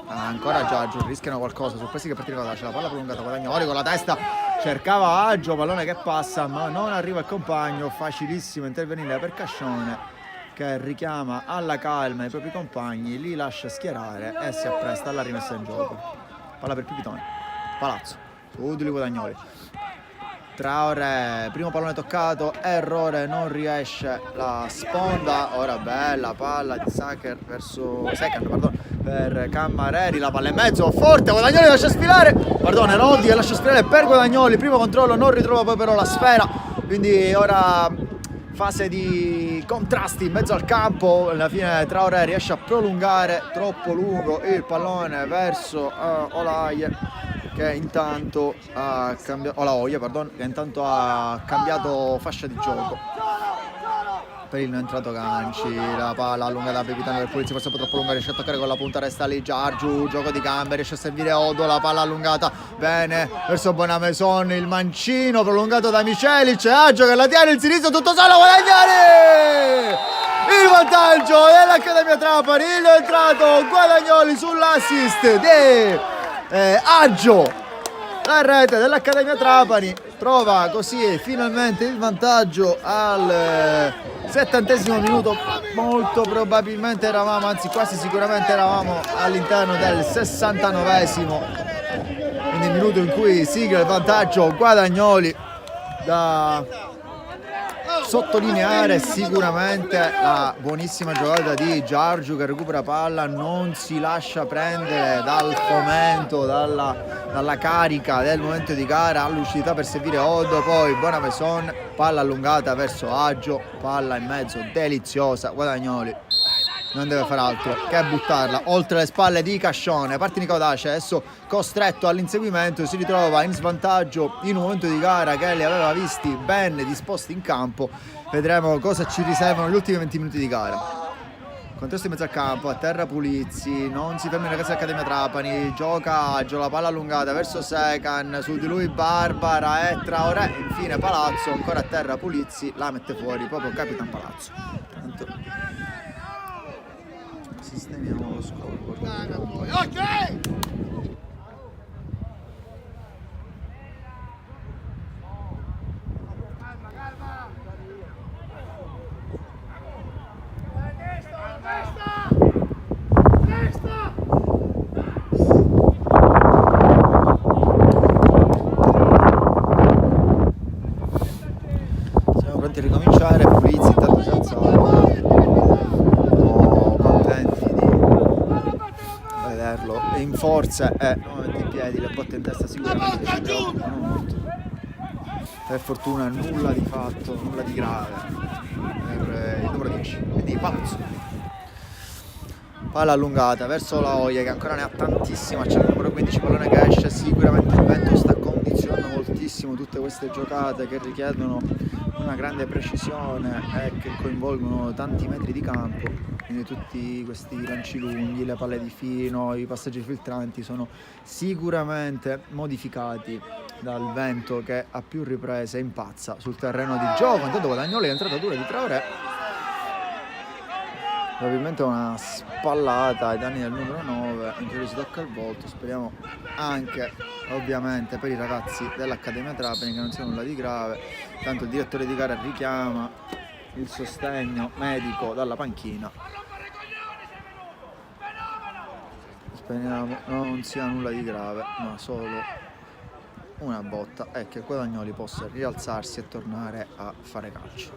ancora Giorgio, rischiano qualcosa, sorpresi che Partinico Audace, la palla prolungata, Guadagnoli con la testa, cercava Aggio, pallone che passa ma non arriva il compagno, facilissimo intervenire per Cascione che richiama alla calma i propri compagni, li lascia schierare e si appresta alla rimessa in gioco. Palla per Pipitone, Palazzo, su di Guadagnoli, Traoré, primo pallone toccato, errore, non riesce la sponda. Ora bella palla di Secan per Cammareri, la palla in mezzo, forte, Guadagnoli lascia sfilare, Roddi lascia sfilare per Guadagnoli, primo controllo, non ritrova poi però la sfera, quindi ora fase di contrasti in mezzo al campo. Alla fine Traoré riesce a prolungare troppo lungo il pallone verso Olaie che intanto ha cambiato fascia di gioco per il non entrato Ganci. La palla allungata da Pipitone per Pulizzi, forse un po' troppo lunga, riesce a toccare con la punta, resta lì Giorgio, gioco di gambe, riesce a servire Oddo, la palla allungata bene verso Bonamaison, il mancino prolungato da Michelic, Aggio che la tiene, il sinistro tutto solo, Guadagnoli! Il vantaggio dell'Accademia Trapani, il entrato Guadagnoli sull'assist di Aggio, la rete dell'Accademia Trapani trova così finalmente il vantaggio al 70° minuto. Molto probabilmente eravamo, anzi quasi sicuramente eravamo all'interno del 69°, quindi il minuto in cui sigla il vantaggio Guadagnoli da sottolineare sicuramente la buonissima giocata di Giargiu che recupera palla, non si lascia prendere dal fomento, dalla carica del momento di gara, ha lucidità per servire Oddo, poi buona Mason, palla allungata verso Aggio, palla in mezzo deliziosa, Guadagnoli non deve fare altro che buttarla oltre le spalle di Cascione. Parte Nicodace, adesso costretto all'inseguimento, si ritrova in svantaggio in un momento di gara che li aveva visti ben disposti in campo. Vedremo cosa ci riservano gli ultimi 20 minuti di gara. Contesto in mezzo al campo, a terra Pulizzi, non si ferma in ragazzi dell'Accademia Trapani, gioca Aggio, la palla allungata verso Secan, su di lui Barbara e Traoré, infine Palazzo, ancora a terra Pulizzi, la mette fuori proprio Capitan Palazzo. Sistemiamo lo scoreboard. Ok! Siamo pronti a ricominciare, Pulizzi intanto si alza. In forza e nuovamente in piedi, le botte in testa sicuramente ci preoccupano molto. Per fortuna nulla di fatto, nulla di grave per il numero 10, quindi Palazzo. Palla allungata verso la Oia che ancora ne ha tantissima, c'è il numero 15, pallone che esce, sicuramente il vento sta condizionando moltissimo tutte queste giocate che richiedono una grande precisione e che coinvolgono tanti metri di campo, quindi tutti questi lanci lunghi, le palle di fino, i passaggi filtranti sono sicuramente modificati dal vento che a più riprese impazza sul terreno di gioco. Intanto Guadagnoli è entrata dura di Traoré, probabilmente una spallata ai danni del numero 9, in più si tocca il volto, speriamo anche ovviamente per i ragazzi dell'Accademia Trapani che non sia nulla di grave. Tanto il direttore di gara richiama il sostegno medico dalla panchina, speriamo non sia nulla di grave ma solo una botta e che Guadagnoli possa rialzarsi e tornare a fare calcio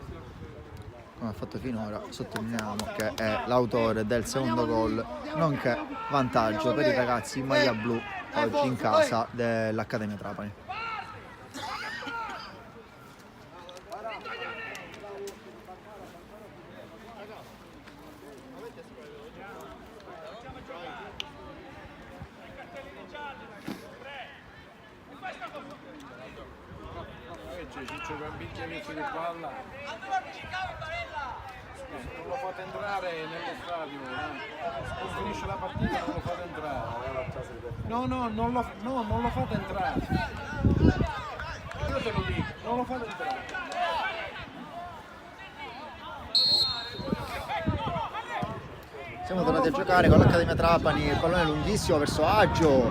come ha fatto finora. Sottolineiamo che è l'autore del secondo gol, nonché vantaggio per i ragazzi in maglia blu oggi in casa dell'Accademia Trapani. Ciccio Gambicchia invece di palla non lo fate entrare nello stadio, finisce la partita, non lo fate entrare, non lo fate entrare, io te lo dico, non lo fate entrare. Siamo tornati a giocare con l'Accademia Trapani, il pallone lunghissimo verso Aggio,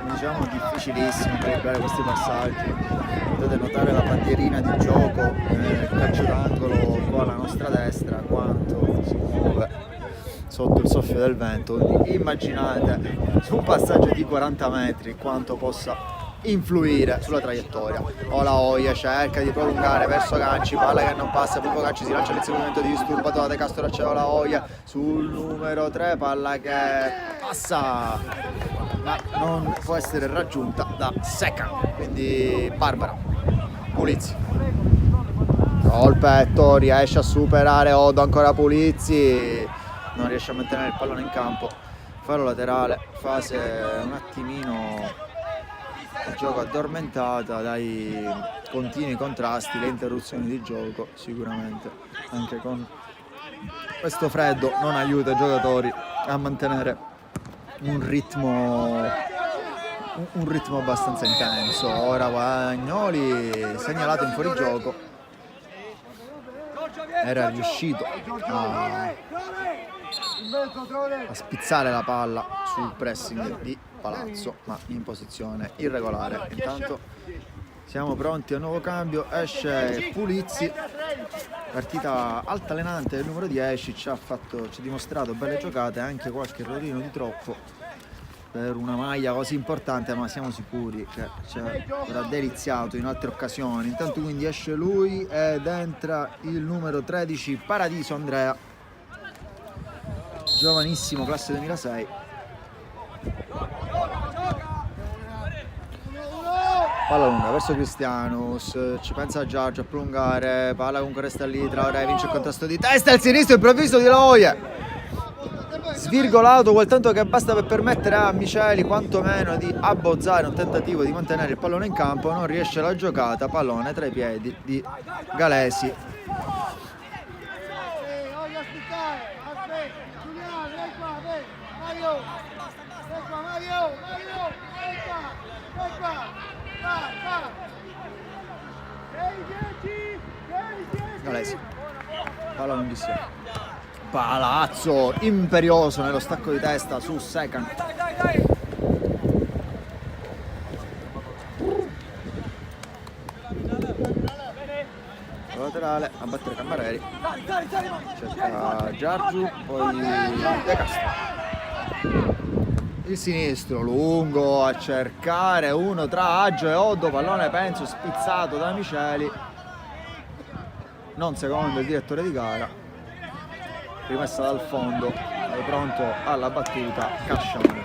diciamo difficilissimo per creare questi passaggi. Potete notare la bandierina di gioco, il calcio d'angolo qua alla nostra destra, quanto si muove sotto il soffio del vento. Quindi immaginate su un passaggio di 40 metri quanto possa influire sulla traiettoria. La Oia cerca di prolungare verso Ganci, palla che non passa, proprio Ganci si lancia all'inseguimento disturbato da Castro Acceo, la Oia sul numero 3, palla che passa ma non può essere raggiunta da Secan, quindi Barbara Pulizzi col petto riesce a superare Oddo, ancora Pulizzi non riesce a mantenere il pallone in campo, fallo laterale, fase un attimino di gioco addormentata dai continui contrasti, le interruzioni di gioco sicuramente anche con questo freddo non aiuta i giocatori a mantenere un ritmo abbastanza intenso. Ora Guadagnoli segnalato in fuorigioco, era riuscito a spizzare la palla sul pressing di Palazzo ma in posizione irregolare. Intanto siamo pronti a nuovo cambio, esce Pulizzi, partita altalenante del numero 10, ci ha dimostrato belle giocate, anche qualche errorino di troppo per una maglia così importante, ma siamo sicuri che ci avrà deliziato in altre occasioni. Intanto quindi esce lui ed entra il numero 13 Paradiso Andrea, giovanissimo, classe 2006. Palla lunga verso Cristianus, ci pensa Giorgio a prolungare, palla comunque resta lì, Traoré vince il contesto di testa, il sinistro improvviso di Loie, svirgolato quel tanto che basta per permettere a Miceli quantomeno di abbozzare un tentativo di mantenere il pallone in campo. Non riesce la giocata, pallone tra i piedi di Galesi. Galesi, palla lunghissima, Palazzo imperioso nello stacco di testa su Secan. Laterale a battere Cammareri, cerca Giargiu, poi De Castro, il sinistro lungo a cercare uno tra Aggio e Oddo, pallone penso spizzato da Miceli, non secondo il direttore di gara. Rimessa dal fondo, è pronto alla battuta Cascione.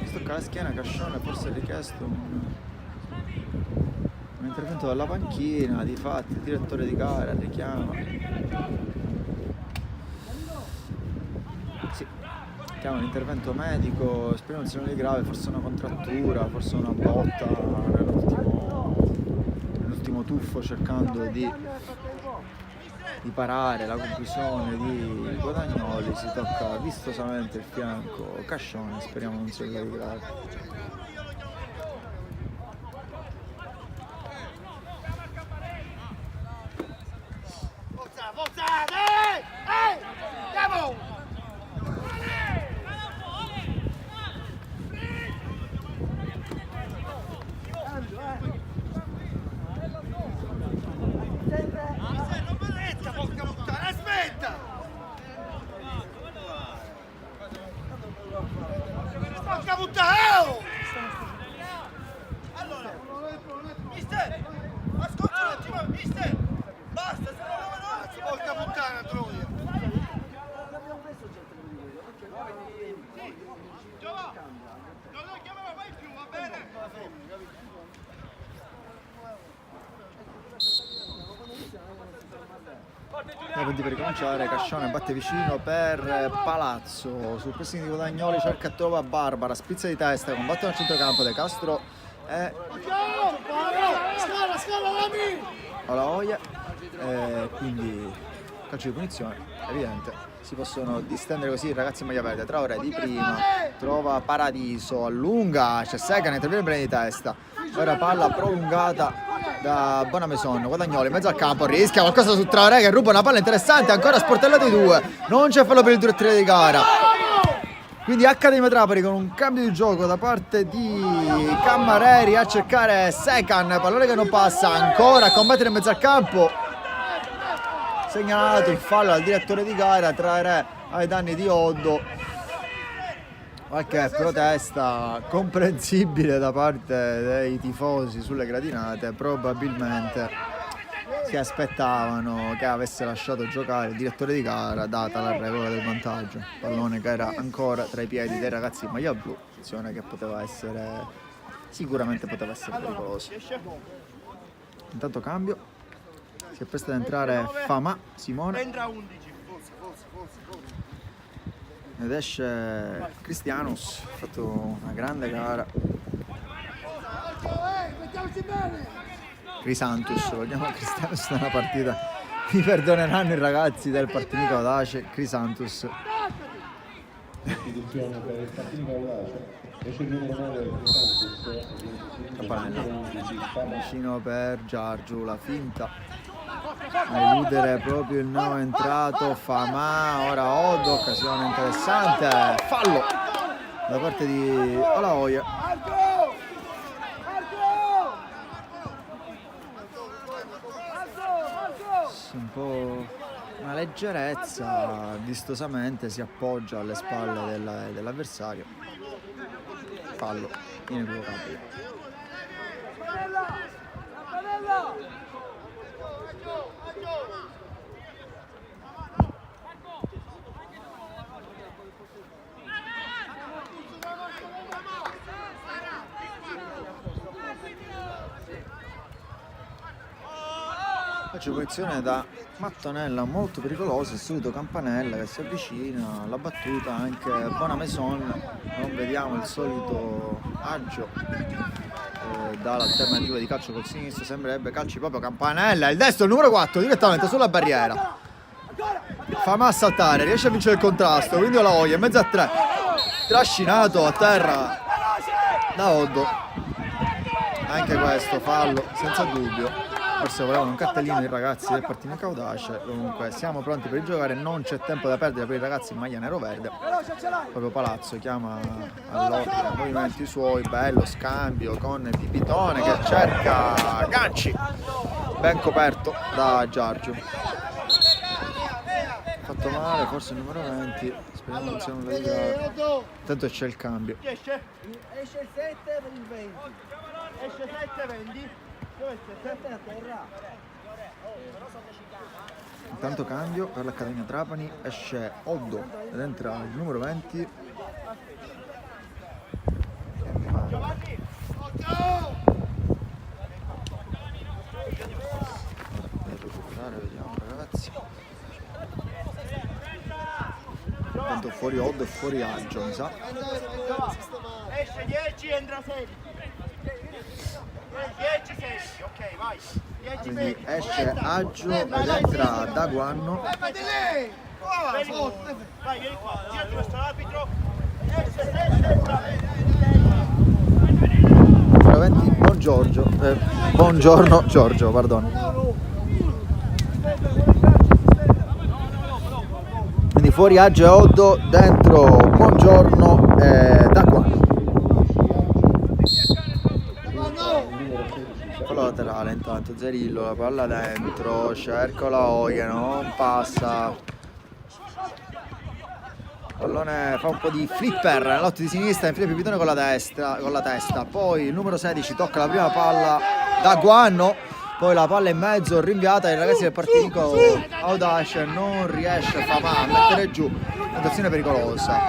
Stocca la schiena Cascione, forse ha richiesto un intervento dalla panchina, difatti il direttore di gara richiama. Sì, chiama l'intervento medico, speriamo non sia nulla di grave, forse una contrattura, forse una botta nell'ultimo tuffo, cercando di parare la conclusione di Guadagnoli. Si tocca vistosamente il fianco Cascione, speriamo non sia nulla di grave. Pronti per ricominciare, Cascione batte vicino per Palazzo, sul pressing di Guadagnoli cerca e trova Barbara, spizza di testa, combatte al centrocampo De Castro e Olaoia, quindi calcio di punizione, evidente, si possono distendere così i ragazzi in maglia verde. Traoré di prima, trova Paradiso, allunga, c'è Secan, interviene bene di testa, ora palla prolungata da Bonamaison, Guadagnoli in mezzo al campo, rischia qualcosa su Traoré che ruba una palla interessante, ancora sportellati i due, non c'è fallo per il direttore di gara, quindi Accademia Trapani con un cambio di gioco da parte di Cammareri a cercare Secan, pallone che non passa, ancora a combattere in mezzo al campo, segnalato il fallo al direttore di gara, Traoré ai danni di Oddo. Qualche protesta comprensibile da parte dei tifosi sulle gradinate, probabilmente si aspettavano che avesse lasciato giocare il direttore di gara data la regola del vantaggio, pallone che era ancora tra i piedi dei ragazzi in maglia blu, azione che poteva essere, sicuramente poteva essere pericolosa. Intanto cambio, si è presto ad entrare Famà Simone ed esce Cristianus, ha fatto una grande gara. Crisantus, vogliamo Cristianus nella partita, mi perdoneranno i ragazzi del Partinico Audace. Crisantus, Campanella vicino per Giargiu, la finta a eludere proprio il nuovo entrato Famà, ora Oddo, occasione interessante, fallo da parte di Olaoia. Un po' una leggerezza, vistosamente si appoggia alle spalle dell'avversario. Fallo inequivocabile. C'è posizione da Mattonella molto pericolosa, il solito Campanella che si avvicina alla battuta, anche Bonamaison, non vediamo il solito agio dall'alternativa di calcio col sinistro, sembrerebbe calci proprio Campanella, il destro, il numero 4 direttamente sulla barriera, fa massa saltare, riesce a vincere il contrasto, quindi Olaoia in mezzo a 3, trascinato a terra da Oddo, anche questo fallo senza dubbio. Forse volevano un cartellino i ragazzi del Partino Caudace. Comunque siamo pronti per giocare, non c'è tempo da perdere per i ragazzi in maglia nero-verde. Proprio Palazzo chiama all'ordine movimenti suoi, bello scambio con Pipitone che cerca ganci, ben coperto da Giorgio. Fatto male, forse il numero 20, speriamo non sia nulla di grave. Intanto c'è il cambio. Esce il 7 per il 20. Esce 7 20. Intanto cambio per l'Accademia Trapani, esce Oddo ed entra il numero 20. Per recuperare, vediamo ragazzi. Intanto fuori Oddo e fuori Agio, mi sa. Esce 10, entra 6. 10 6, ok, vai. 10 Quindi esce Agio ed entra Daguanno. Vai, vieni qua, girati questo arbitro. Esce 6, entra. Numero 20, buongiorno Giorgio, perdono. Quindi fuori Agio e Oddo, dentro Buongiorno e Daguanno. Fallo laterale intanto, Zerillo, la palla dentro, cerca Olaoia, non passa. Pallone fa un po' di flipper nell'otto di sinistra, infine Pipitone con la testa, poi il numero 16 tocca la prima palla da Guanno, poi la palla in mezzo, rinviata, i ragazzi del Partinico Audace non riesce a mettere giù, attenzione pericolosa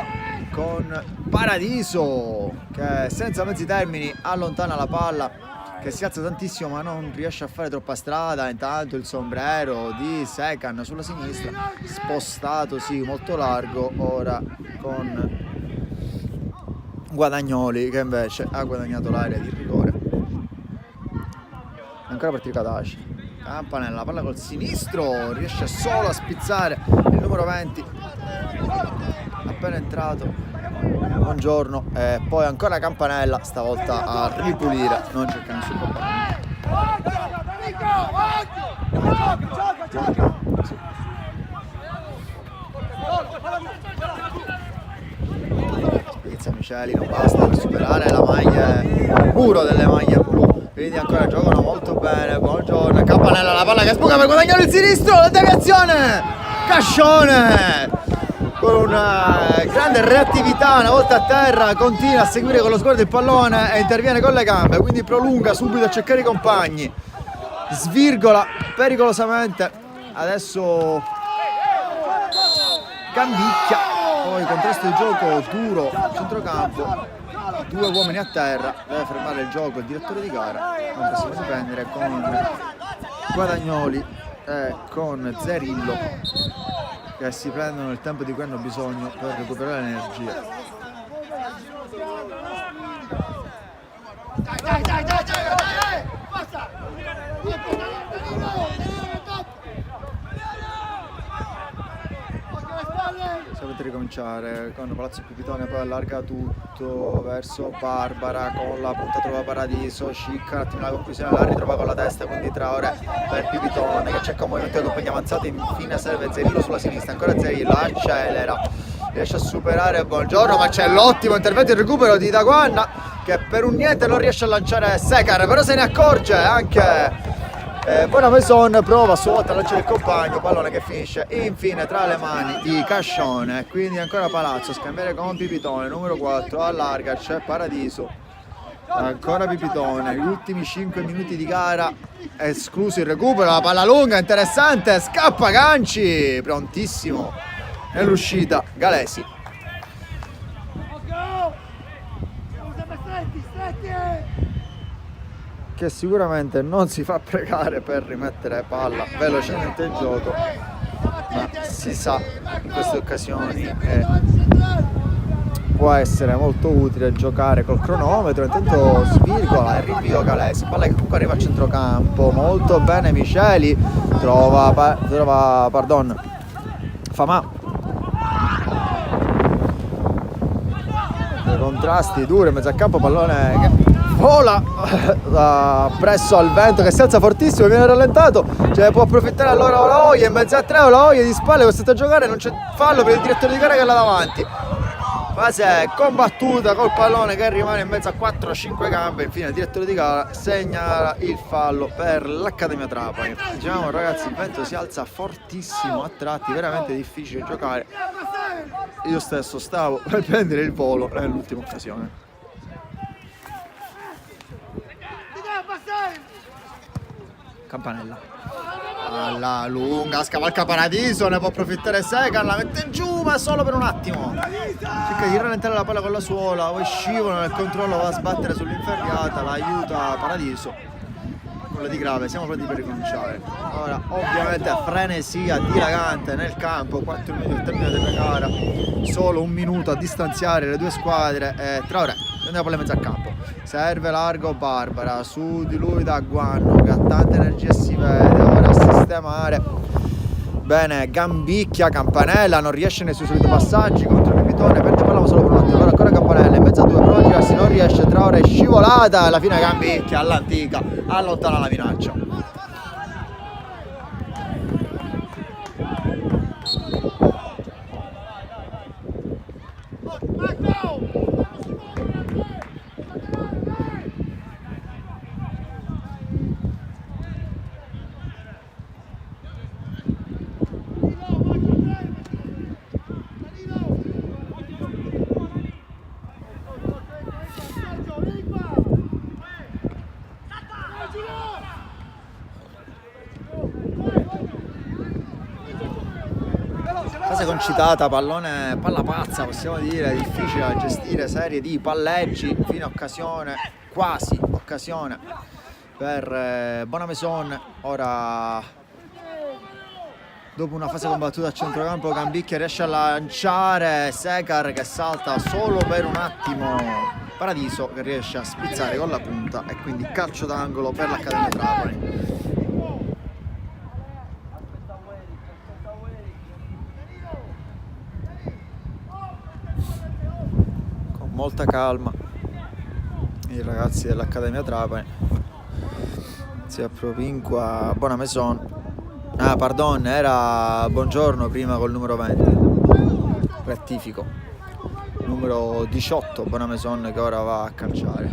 con Paradiso che senza mezzi termini allontana la palla, che si alza tantissimo ma non riesce a fare troppa strada. Intanto il sombrero di Secan sulla sinistra, spostatosi molto largo ora con Guadagnoli che invece ha guadagnato l'area di rigore. Ancora per Caudace, Campanella, palla col sinistro, riesce solo a spizzare il numero 20, appena entrato Buongiorno, e poi ancora Campanella, stavolta a ripulire, non cerca nessun problema. Spizia Miceli, non basta per superare la maglia, il muro delle maglie blu, quindi ancora giocano molto bene. Buongiorno, Campanella, la palla che sbuca per guadagnare il sinistro, la deviazione, Cascione con una grande reattività, una volta a terra continua a seguire con lo sguardo il pallone e interviene con le gambe, quindi prolunga subito a cercare i compagni, svirgola pericolosamente, adesso Gambicchia, poi contrasto di gioco duro centrocampo, 2 uomini a terra, deve fermare il gioco il direttore di gara, non possiamo riprendere con Guadagnoli e con Zerillo che si prendono il tempo di cui hanno bisogno per recuperare l'energia. Dai, basta! Sapete ricominciare con Palazzo Pipitone, poi allarga tutto verso Barbara con la punta trova Paradiso, Scicca, un attimo la conclusione, la ritrova con la testa, quindi Traore per Pipitone che cerca un movimento di compagni avanzati, infine serve Zerillo sulla sinistra, ancora Zerillo, accelera, riesce a superare Buongiorno, ma c'è l'ottimo intervento in recupero di Daguanna che per un niente non riesce a lanciare Secar, però se ne accorge anche Bonamaison prova a sua volta a lanciare il compagno, pallone che finisce infine tra le mani di Cascione, quindi ancora Palazzo, scambiare con Pipitone, numero 4, allarga, c'è Paradiso, ancora Pipitone, gli ultimi 5 minuti di gara, escluso il recupero, la palla lunga, interessante, scappa Ganci, prontissimo nell'uscita Galesi. Che sicuramente non si fa pregare per rimettere palla velocemente in gioco, ma si sa in queste occasioni può essere molto utile giocare col cronometro. Intanto svirgola e rinvio Galesi, palla che comunque arriva a centrocampo, molto bene Miceli, trova Famà, dei contrasti duri in mezzo al campo, pallone che vola presso al vento che si alza fortissimo, viene rallentato, cioè può approfittare allora Olaoye in mezzo a tre, Olaoye di spalle costretto a giocare, non c'è fallo per il direttore di gara che è là davanti. Fase combattuta col pallone che rimane in mezzo a 4-5 gambe, infine il direttore di gara segnala il fallo per l'Accademia Trapani. Diciamo ragazzi, il vento si alza fortissimo a tratti, veramente difficile giocare. Io stesso stavo per prendere il volo nell'ultima occasione. Campanella alla lunga, scavalca Paradiso, ne può approfittare Segan, la mette in giù ma solo per un attimo, cerca di rallentare la palla con la suola, poi scivola nel controllo, va a sbattere sull'inferriata, la aiuta Paradiso, nulla di grave, siamo pronti per ricominciare. Ora ovviamente frenesia dilagante nel campo, 4 minuti al termine della gara, solo un minuto a distanziare le due squadre e Traoré prende la palla in mezzo al campo, serve largo Barbara, su di lui da Guanno che ha tanta energia e si vede, ora a sistemare bene Gambicchia, Campanella non riesce nei suoi soliti passaggi contro Pipitone, perde palla ma solo per un attimo, ora ancora Campanella in mezzo a due, prova a girarsi, non riesce, Traoré scivolata e alla fine Gambicchia all'antica allontana la minaccia. Fase concitata, palla pazza possiamo dire, difficile da gestire, serie di palleggi, fine occasione, quasi occasione per Bonamaison. Ora dopo una fase combattuta a centrocampo Gambicchia riesce a lanciare Secar che salta solo per un attimo, Paradiso che riesce a spizzare con la punta e quindi calcio d'angolo per l'Accademia Trapani. Molta calma i ragazzi dell'Accademia Trapani, si appropinqua Bonamaison, era Buongiorno prima col numero 20, rettifico, numero 18 Bonamaison che ora va a calciare,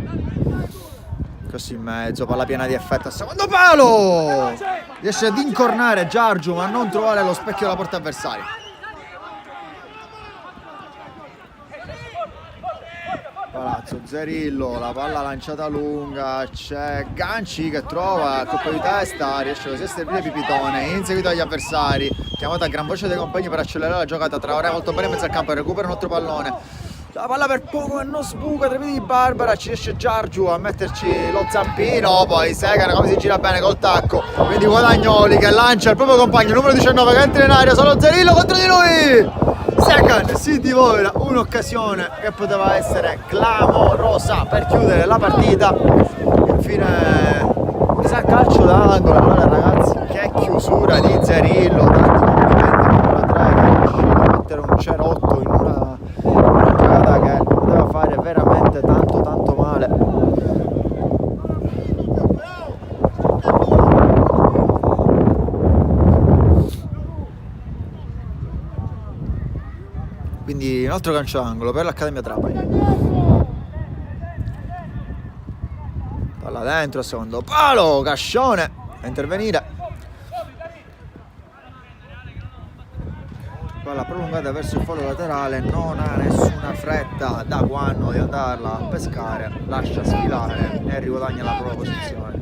così in mezzo, palla piena di effetto, secondo palo, riesce ad incornare Giargiu ma non trovare lo specchio della porta avversaria. Palazzo, Zerillo, la palla lanciata lunga, c'è Ganci che trova colpo di testa, riesce così a servire Pipitone, in seguito agli avversari, chiamata a gran voce dei compagni per accelerare la giocata, Traoré molto bene in mezzo al campo, recupera un altro pallone, la palla per poco e non sbuca tra i piedi di Barbara, ci riesce Giargiu a metterci lo zampino, poi Segan come si gira bene col tacco, quindi Guadagnoli che lancia il proprio compagno, numero 19 che entra in aria, solo Zerillo contro di lui! Segan si divora un'occasione che poteva essere clamorosa per chiudere la partita, infine mi sa calcio d'angolo. Allora ragazzi, che chiusura di Zerillo, tanti complimenti per la 3 che è riuscito a mettere un cerotto in una giocata che poteva fare veramente tanto male. Quindi un altro calcio d'angolo per l'Accademia Trapani. Palla dentro, secondo palo, Cascione a intervenire. Palla prolungata verso il fallo laterale, non ha nessuna fretta da Guanno di andarla a pescare, lascia sfilare e riguadagna la propria posizione.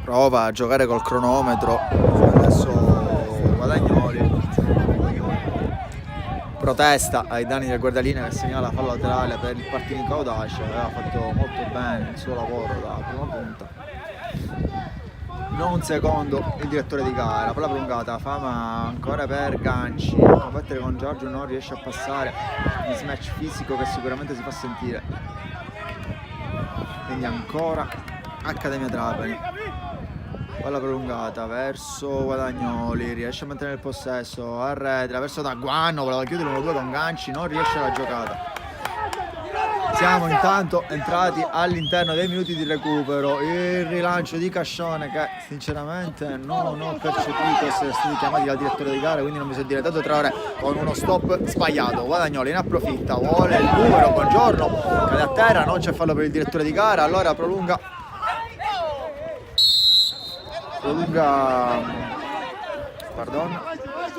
Prova a giocare col cronometro, adesso Guadagnoli protesta ai danni del guardalinea che segnala fallo laterale per il Partinico Audace. Aveva fatto molto bene il suo lavoro da prima punta. Non un secondo il direttore di gara, palla prolungata, Fama ancora per Ganci, a combattere con Giorgio, non riesce a passare, mismatch fisico che sicuramente si fa sentire, quindi ancora Accademia Trapani. Palla prolungata verso Guadagnoli, riesce a mantenere il possesso, arretra verso Daguano, voleva chiudere 1-2 con Ganci, non riesce alla giocata. Siamo intanto entrati all'interno dei minuti di recupero, il rilancio di Cascione che sinceramente non ho percepito essere stati chiamati dal direttore di gara, quindi non mi so dire. Dato 3 ore con uno stop sbagliato, Guadagnoli ne approfitta, vuole il numero, Buongiorno, cade a terra, non c'è fallo per il direttore di gara, allora prolunga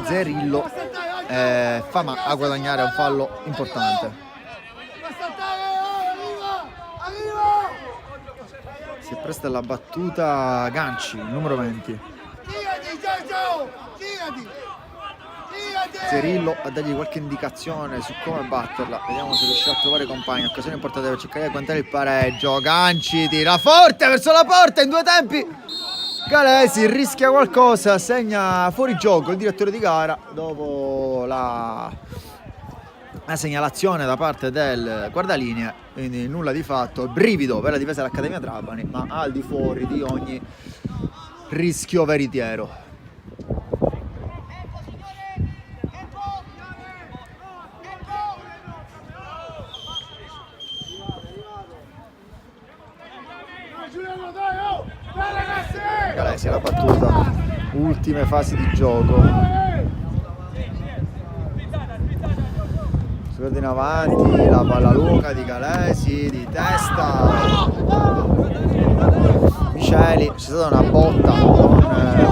Zerillo, Fama a guadagnare un fallo importante. Si è presta alla battuta Ganci, il numero 20. Zerillo a dargli qualche indicazione su come batterla, vediamo se riuscirà a trovare compagni. Occasione importante per cercare di agguantare il pareggio. Ganci tira forte verso la porta in 2 tempi. Galesi rischia qualcosa, segna fuori gioco il direttore di gara dopo la segnalazione da parte del guardalinee, quindi nulla di fatto, brivido per la difesa dell'Accademia Trapani, ma al di fuori di ogni rischio veritiero. Galesi la battuta, ultime fasi di gioco, si vede in avanti la palla lunga di Galesi, di testa Miceli, c'è stata una botta con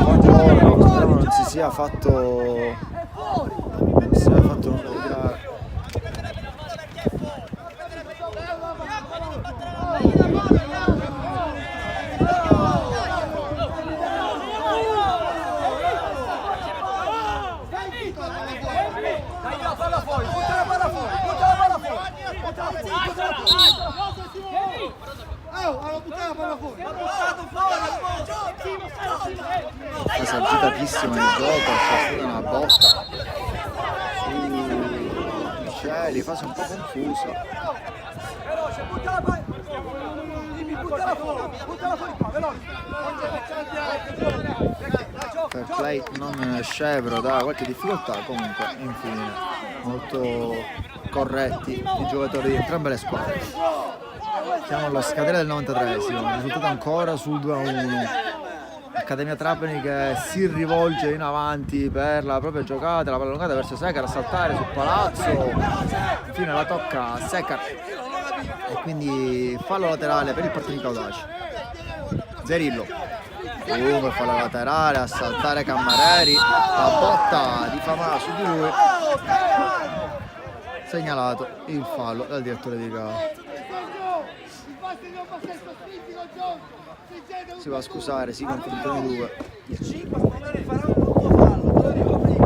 Buongiorno, speriamo non si sia fatto nulla di grave. Fase agitatissima il gioco, c'è stata una botta su Miceli, fase un po' confusa. Per play non scevro da qualche difficoltà, comunque infine molto corretti i giocatori di entrambe le squadre. Siamo allo scadere del 93esimo, il risultato ancora sul 2-1. Accademia Trapani che si rivolge in avanti per la propria giocata, la palla allungata verso Secar a saltare sul Palazzo, infine la tocca a Secar e quindi fallo laterale per il Partinico Audace. Zerillo, lungo il fallo laterale a saltare Cammareri, la botta di Famà su di lui, segnalato il fallo dal direttore di gara. Si va a scusare, si confrontano i due. Il 5 magari farà un brutto fallo, te lo dico prima.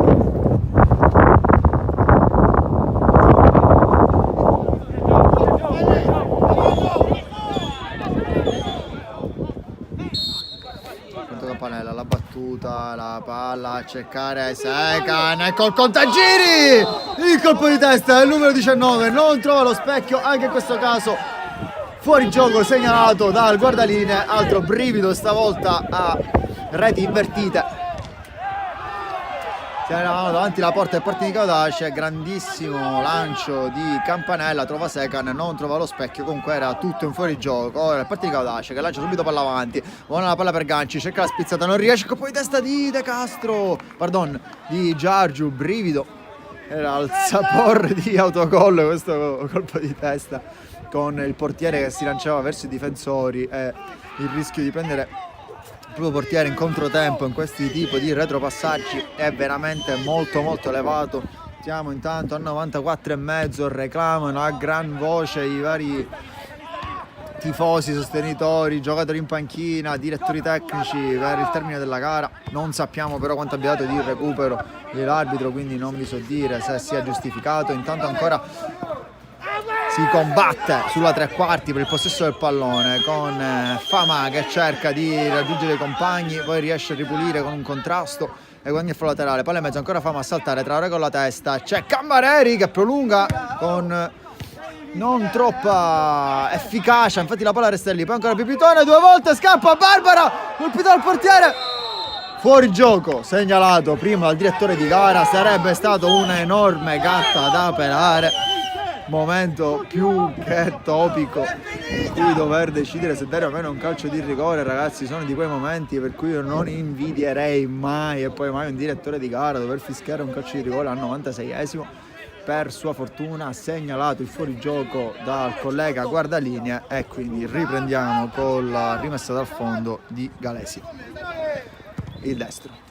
Pronto Campanella, la battuta, la palla a cercare Secan e col contagiri! Il colpo di testa del numero 19 non trova lo specchio anche in questo caso. Fuori gioco segnalato dal guardalinee, altro brivido stavolta a reti invertite. eravamo davanti alla porta del Partinico Audace, grandissimo lancio di Campanella, trova Secan, non trova lo specchio, comunque era tutto in fuorigioco. Ora il Partinico Audace che lancia subito palla avanti, buona la palla per Ganci, cerca la spizzata, non riesce, colpo di testa di De Castro, pardon, di Giargiu, brivido, era il sapore di autogol questo colpo di testa, con il portiere che si lanciava verso i difensori e il rischio di prendere il portiere in controtempo in questi tipi di retropassaggi è veramente molto elevato. Siamo intanto a 94,5, reclamano a gran voce i vari tifosi, sostenitori, giocatori in panchina, direttori tecnici per il termine della gara. Non sappiamo però quanto abbia dato di recupero l'arbitro, quindi non vi so dire se sia giustificato. Intanto ancora si combatte sulla tre quarti per il possesso del pallone con Fama che cerca di raggiungere i compagni, poi riesce a ripulire con un contrasto e guadagna il fallo laterale, palla in mezzo, ancora Fama a saltare, Traoré con la testa, c'è Cammareri che prolunga con non troppa efficacia, infatti la palla resta lì, poi ancora Pipitone, 2 volte scappa Barbara, colpito dal portiere, fuori gioco, segnalato prima dal direttore di gara, sarebbe stato un'enorme gatta da pelare. Momento più che topico in cui dover decidere se dare o meno un calcio di rigore, ragazzi, sono di quei momenti per cui io non invidierei mai e poi mai un direttore di gara dover fischiare un calcio di rigore al 96esimo. Per sua fortuna ha segnalato il fuorigioco dal collega guardalinee e quindi riprendiamo con la rimessa dal fondo di Galesi, il destro.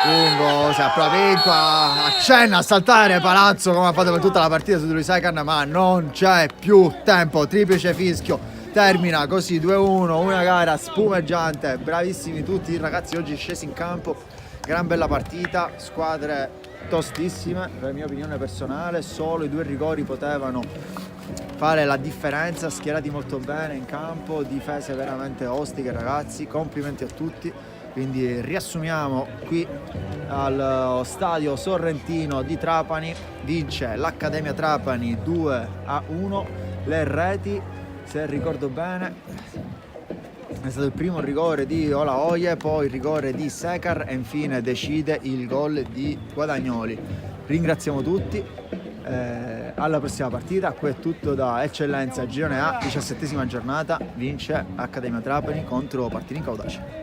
Lungo, si appropinqua, accenna a saltare Palazzo come ha fatto per tutta la partita su di lui Secan, ma non c'è più tempo, triplice fischio, termina così 2-1, una gara spumeggiante, bravissimi tutti i ragazzi oggi scesi in campo, gran bella partita, squadre tostissime, per mia opinione personale, solo i 2 rigori potevano fare la differenza, schierati molto bene in campo, difese veramente ostiche ragazzi, complimenti a tutti. Quindi riassumiamo qui allo stadio sorrentino di Trapani, vince l'Accademia Trapani 2-1, le reti, se ricordo bene, è stato il primo rigore di Olaoye, poi il rigore di Secar e infine decide il gol di Guadagnoli. Ringraziamo tutti, alla prossima partita, qui è tutto da Eccellenza Girone A, 17ª giornata, vince Accademia Trapani contro Partinico Audace.